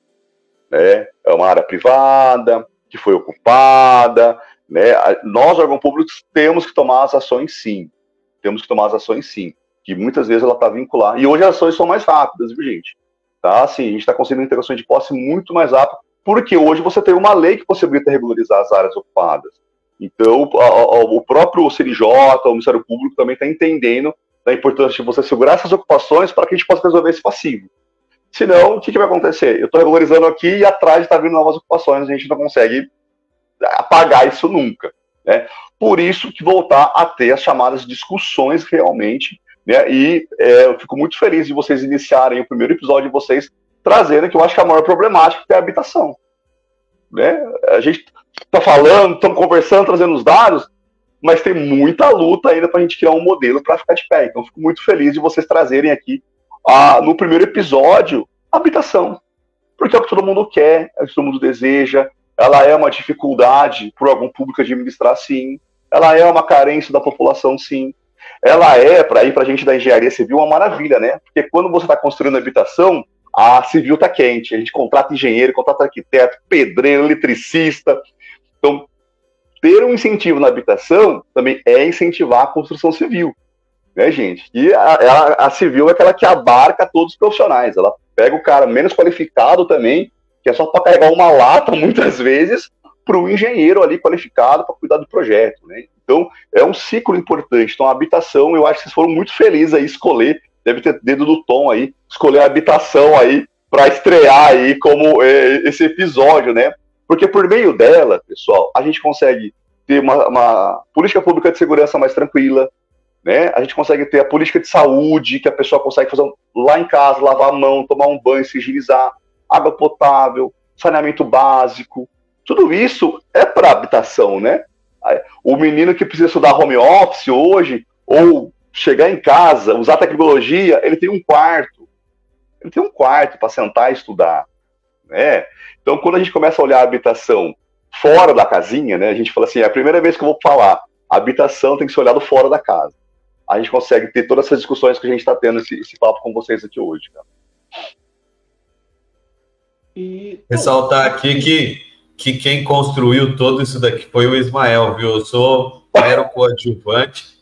né? É uma área privada, que foi ocupada, né? Nós, órgão público, temos que tomar as ações, sim. Temos que tomar as ações, sim. Que muitas vezes ela está vinculada. E hoje as ações são mais rápidas, viu, gente? Tá? Assim, a gente está conseguindo integrações de posse muito mais rápido, porque hoje você tem uma lei que possibilita regularizar as áreas ocupadas. Então, o próprio CNJ, o Ministério Público, também está entendendo da importância de você segurar essas ocupações para que a gente possa resolver esse passivo. Senão, o que vai acontecer? Eu estou regularizando aqui e atrás está vindo novas ocupações, a gente não consegue apagar isso nunca, né? Por isso que voltar a ter as chamadas discussões realmente, né? E eu fico muito feliz de vocês iniciarem o primeiro episódio de vocês trazendo que eu acho que a maior problemática é a habitação, né? A gente está falando, estamos conversando, trazendo os dados, mas tem muita luta ainda para a gente criar um modelo para ficar de pé. Então, fico muito feliz de vocês trazerem aqui, no primeiro episódio, a habitação. Porque é o que todo mundo quer, é o que todo mundo deseja. Ela é uma dificuldade para o órgão público administrar, sim. Ela é uma carência da população, sim. ela é, para ir para a gente da engenharia civil, uma maravilha, né? Porque quando você está construindo habitação, a civil está quente. A gente contrata engenheiro, contrata arquiteto, pedreiro, eletricista. Então, ter um incentivo na habitação também é incentivar a construção civil, né, gente? E a civil é aquela que abarca todos os profissionais. Ela pega o cara menos qualificado também, que é só para carregar uma lata, muitas vezes, para o engenheiro ali qualificado para cuidar do projeto, né? Então, é um ciclo importante. Então, a habitação, eu acho que vocês foram muito felizes aí escolher, deve ter dedo do Tom aí, escolher a habitação aí para estrear aí como esse episódio, né? Porque por meio dela, pessoal, a gente consegue ter uma política pública de segurança mais tranquila, né? A gente consegue ter a política de saúde, que a pessoa consegue fazer lá em casa, lavar a mão, tomar um banho, se higienizar, água potável, saneamento básico. Tudo isso é para habitação, né? O menino que precisa estudar home office hoje, ou chegar em casa, usar tecnologia, ele tem um quarto. Ele tem um quarto para sentar e estudar, né? Então, quando a gente começa a olhar a habitação fora da casinha, né? A gente fala assim, é a primeira vez que eu vou falar, a habitação tem que ser olhado fora da casa. A gente consegue ter todas essas discussões que a gente está tendo esse papo com vocês aqui hoje, cara. Ressaltar aqui que quem construiu tudo isso daqui foi o Ismael, viu? Eu sou mero coadjuvante.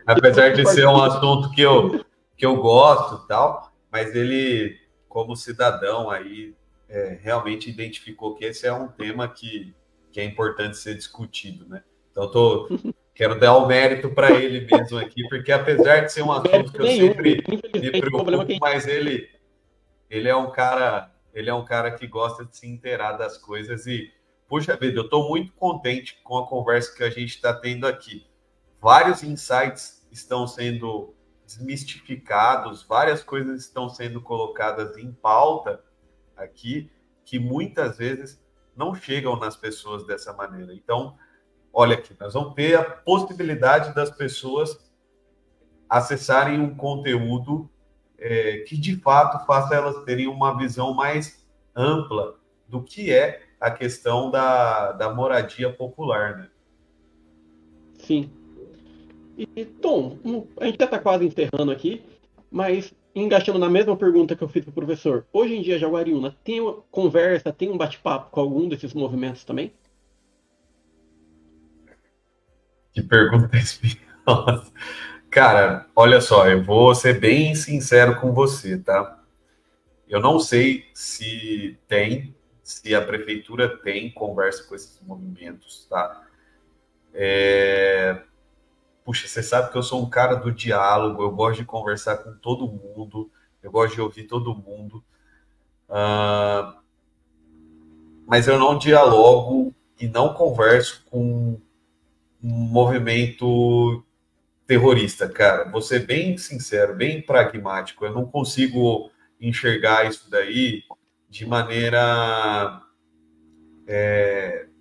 Apesar de ser um assunto que eu gosto e tal, mas ele, como cidadão aí, realmente identificou que esse é um tema que é importante ser discutido, né? Então, quero dar o mérito para ele mesmo aqui, porque apesar de ser um assunto que eu sempre me preocupo, mas ele é um cara que gosta de se inteirar das coisas e, puxa vida, eu estou muito contente com a conversa que a gente está tendo aqui. Vários insights estão sendo desmistificados, várias coisas estão sendo colocadas em pauta aqui, que muitas vezes não chegam nas pessoas dessa maneira. Então, olha aqui, nós vamos ter a possibilidade das pessoas acessarem um conteúdo que, de fato, faça elas terem uma visão mais ampla do que é a questão da moradia popular, né? Sim. E, Tom, a gente já está quase encerrando aqui, mas engaixando na mesma pergunta que eu fiz para o professor, hoje em dia, Jaguariúna tem uma conversa, tem um bate-papo com algum desses movimentos também? Que pergunta espinhosa. Cara, olha só, eu vou ser bem sincero com você, tá? Eu não sei se a prefeitura tem conversa com esses movimentos, tá? Puxa, você sabe que eu sou um cara do diálogo, eu gosto de conversar com todo mundo, eu gosto de ouvir todo mundo, mas eu não dialogo e não converso com um movimento terrorista, cara. Vou ser bem sincero, bem pragmático, eu não consigo enxergar isso daí de maneira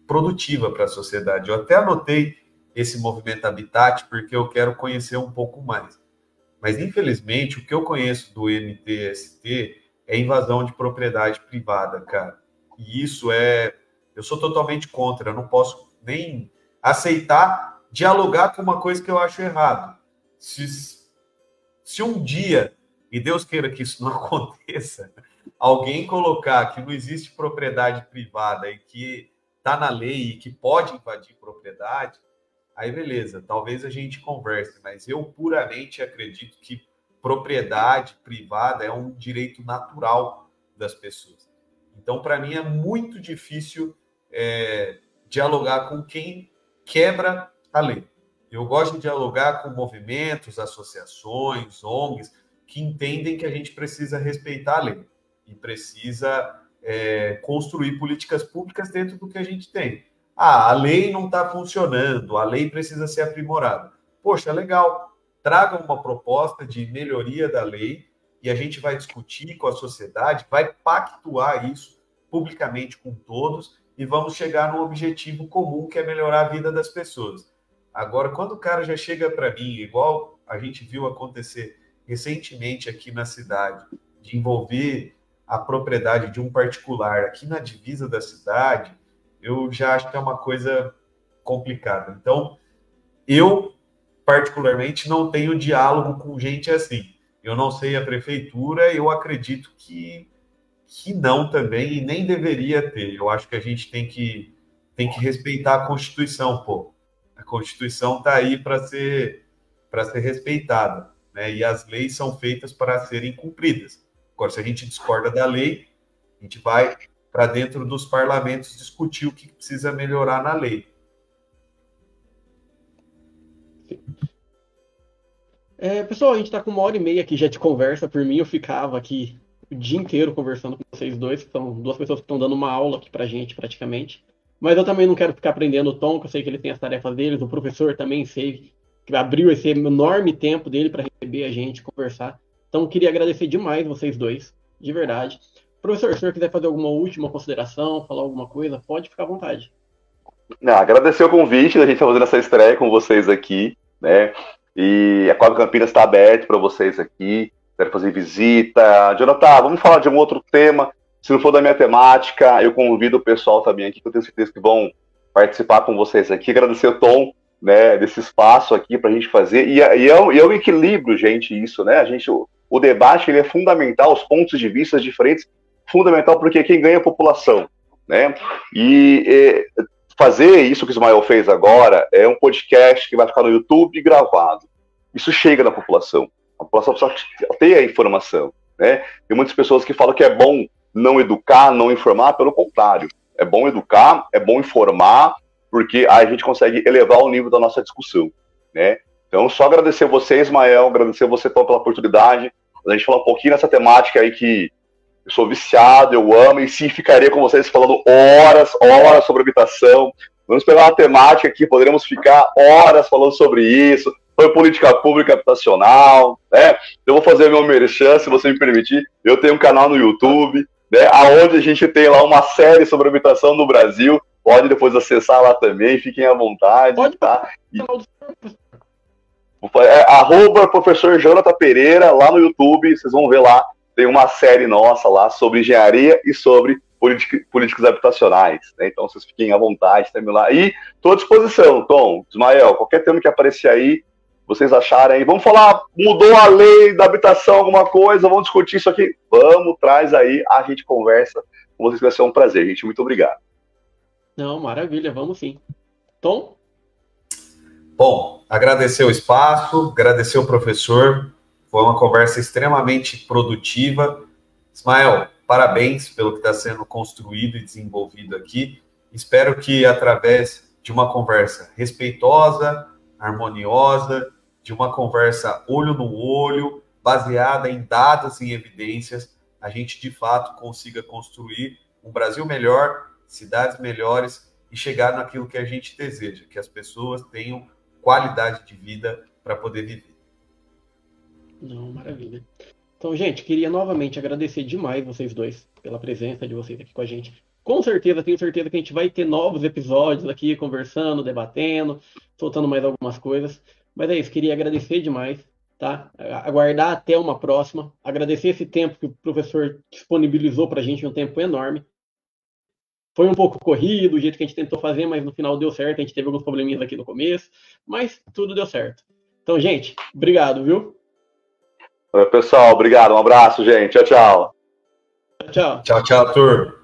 produtiva para a sociedade. Eu até anotei esse movimento Habitat porque eu quero conhecer um pouco mais. Mas, infelizmente, o que eu conheço do MTST é invasão de propriedade privada, cara. E isso eu sou totalmente contra, eu não posso nem aceitar dialogar com uma coisa que eu acho errado. Se um dia, e Deus queira que isso não aconteça, alguém colocar que não existe propriedade privada e que está na lei e que pode invadir propriedade, aí beleza, talvez a gente converse, mas eu puramente acredito que propriedade privada é um direito natural das pessoas. Então, para mim, é muito difícil dialogar com quem quebra a lei. Eu gosto de dialogar com movimentos, associações, ONGs, que entendem que a gente precisa respeitar a lei e precisa construir políticas públicas dentro do que a gente tem. A lei não está funcionando, a lei precisa ser aprimorada. Poxa, legal, traga uma proposta de melhoria da lei e a gente vai discutir com a sociedade, vai pactuar isso publicamente com todos e vamos chegar num objetivo comum, que é melhorar a vida das pessoas. Agora, quando o cara já chega para mim, igual a gente viu acontecer recentemente aqui na cidade, de envolver a propriedade de um particular aqui na divisa da cidade, eu já acho que é uma coisa complicada. Então, eu particularmente, não tenho diálogo com gente assim. Eu não sei a prefeitura, eu acredito que não também, e nem deveria ter. Eu acho que a gente tem que respeitar a Constituição, pô. A Constituição está aí para ser respeitada, né? E as leis são feitas para serem cumpridas. Agora, se a gente discorda da lei, a gente vai para dentro dos parlamentos discutir o que precisa melhorar na lei. Pessoal, a gente está com 1h30 aqui já de conversa. Por mim, eu ficava aqui o dia inteiro conversando com vocês dois, que são duas pessoas que estão dando uma aula aqui pra gente, praticamente. Mas eu também não quero ficar aprendendo o Tom, que eu sei que ele tem as tarefas deles, o professor também sei que abriu esse enorme tempo dele para receber a gente, conversar. Então, eu queria agradecer demais vocês dois, de verdade. Professor, se o senhor quiser fazer alguma última consideração, falar alguma coisa, pode ficar à vontade. Agradecer o convite da gente estar fazendo essa estreia com vocês aqui, né? E a Coab Campinas está aberta para vocês aqui, quero fazer visita. Jonathan, vamos falar de um outro tema. Se não for da minha temática, eu convido o pessoal também aqui, que eu tenho certeza que vão participar com vocês aqui. Agradecer o Tom, né, desse espaço aqui para a gente fazer. E é um equilíbrio, gente, isso, né? O debate ele é fundamental, os pontos de vista diferentes, fundamental, porque quem ganha é a população, né? E fazer isso que o Ismael fez agora é um podcast que vai ficar no YouTube gravado. Isso chega na população. A população precisa ter a informação, né? Tem muitas pessoas que falam que é bom não educar, não informar, pelo contrário. É bom educar, é bom informar, porque aí a gente consegue elevar o nível da nossa discussão, né? Então, só agradecer você, Ismael, agradecer você, Tom, pela oportunidade. A gente falar um pouquinho nessa temática aí que eu sou viciado, eu amo, e sim, ficaria com vocês falando horas sobre habitação. Vamos pegar uma temática aqui, poderíamos ficar horas falando sobre isso, sobre política pública habitacional, né? Eu vou fazer meu merchan, se você me permitir. Eu tenho um canal no YouTube, né, onde a gente tem lá uma série sobre habitação no Brasil. Pode depois acessar lá também, fiquem à vontade. Pode, tá? @ professor Jonathan Pereira, lá no YouTube, vocês vão ver lá, tem uma série nossa lá sobre engenharia e sobre políticas habitacionais, né? Então vocês fiquem à vontade também lá. E estou à disposição, Tom, Ismael, qualquer tema que aparecer aí, vocês acharem, vamos falar, mudou a lei da habitação, alguma coisa, vamos discutir isso aqui, vamos, traz aí, a gente conversa com vocês, vai ser um prazer, gente, muito obrigado. Não, maravilha, vamos sim. Tom? Bom, agradecer o espaço, agradecer o professor, foi uma conversa extremamente produtiva. Ismael, parabéns pelo que está sendo construído e desenvolvido aqui. Espero que, através de uma conversa respeitosa, harmoniosa, de uma conversa olho no olho, baseada em dados e evidências, a gente, de fato, consiga construir um Brasil melhor, cidades melhores e chegar naquilo que a gente deseja, que as pessoas tenham qualidade de vida para poder viver. Não, maravilha. Então, gente, queria novamente agradecer demais vocês dois pela presença de vocês aqui com a gente. Com certeza, tenho certeza que a gente vai ter novos episódios aqui, conversando, debatendo, soltando mais algumas coisas. Mas é isso, queria agradecer demais, tá? Aguardar até uma próxima. Agradecer esse tempo que o professor disponibilizou para a gente, um tempo enorme. Foi um pouco corrido, o jeito que a gente tentou fazer, mas no final deu certo. A gente teve alguns probleminhas aqui no começo, mas tudo deu certo. Então, gente, obrigado, viu? Pessoal, obrigado, um abraço, gente. Tchau, tchau. Tchau. Tchau, tchau, turma.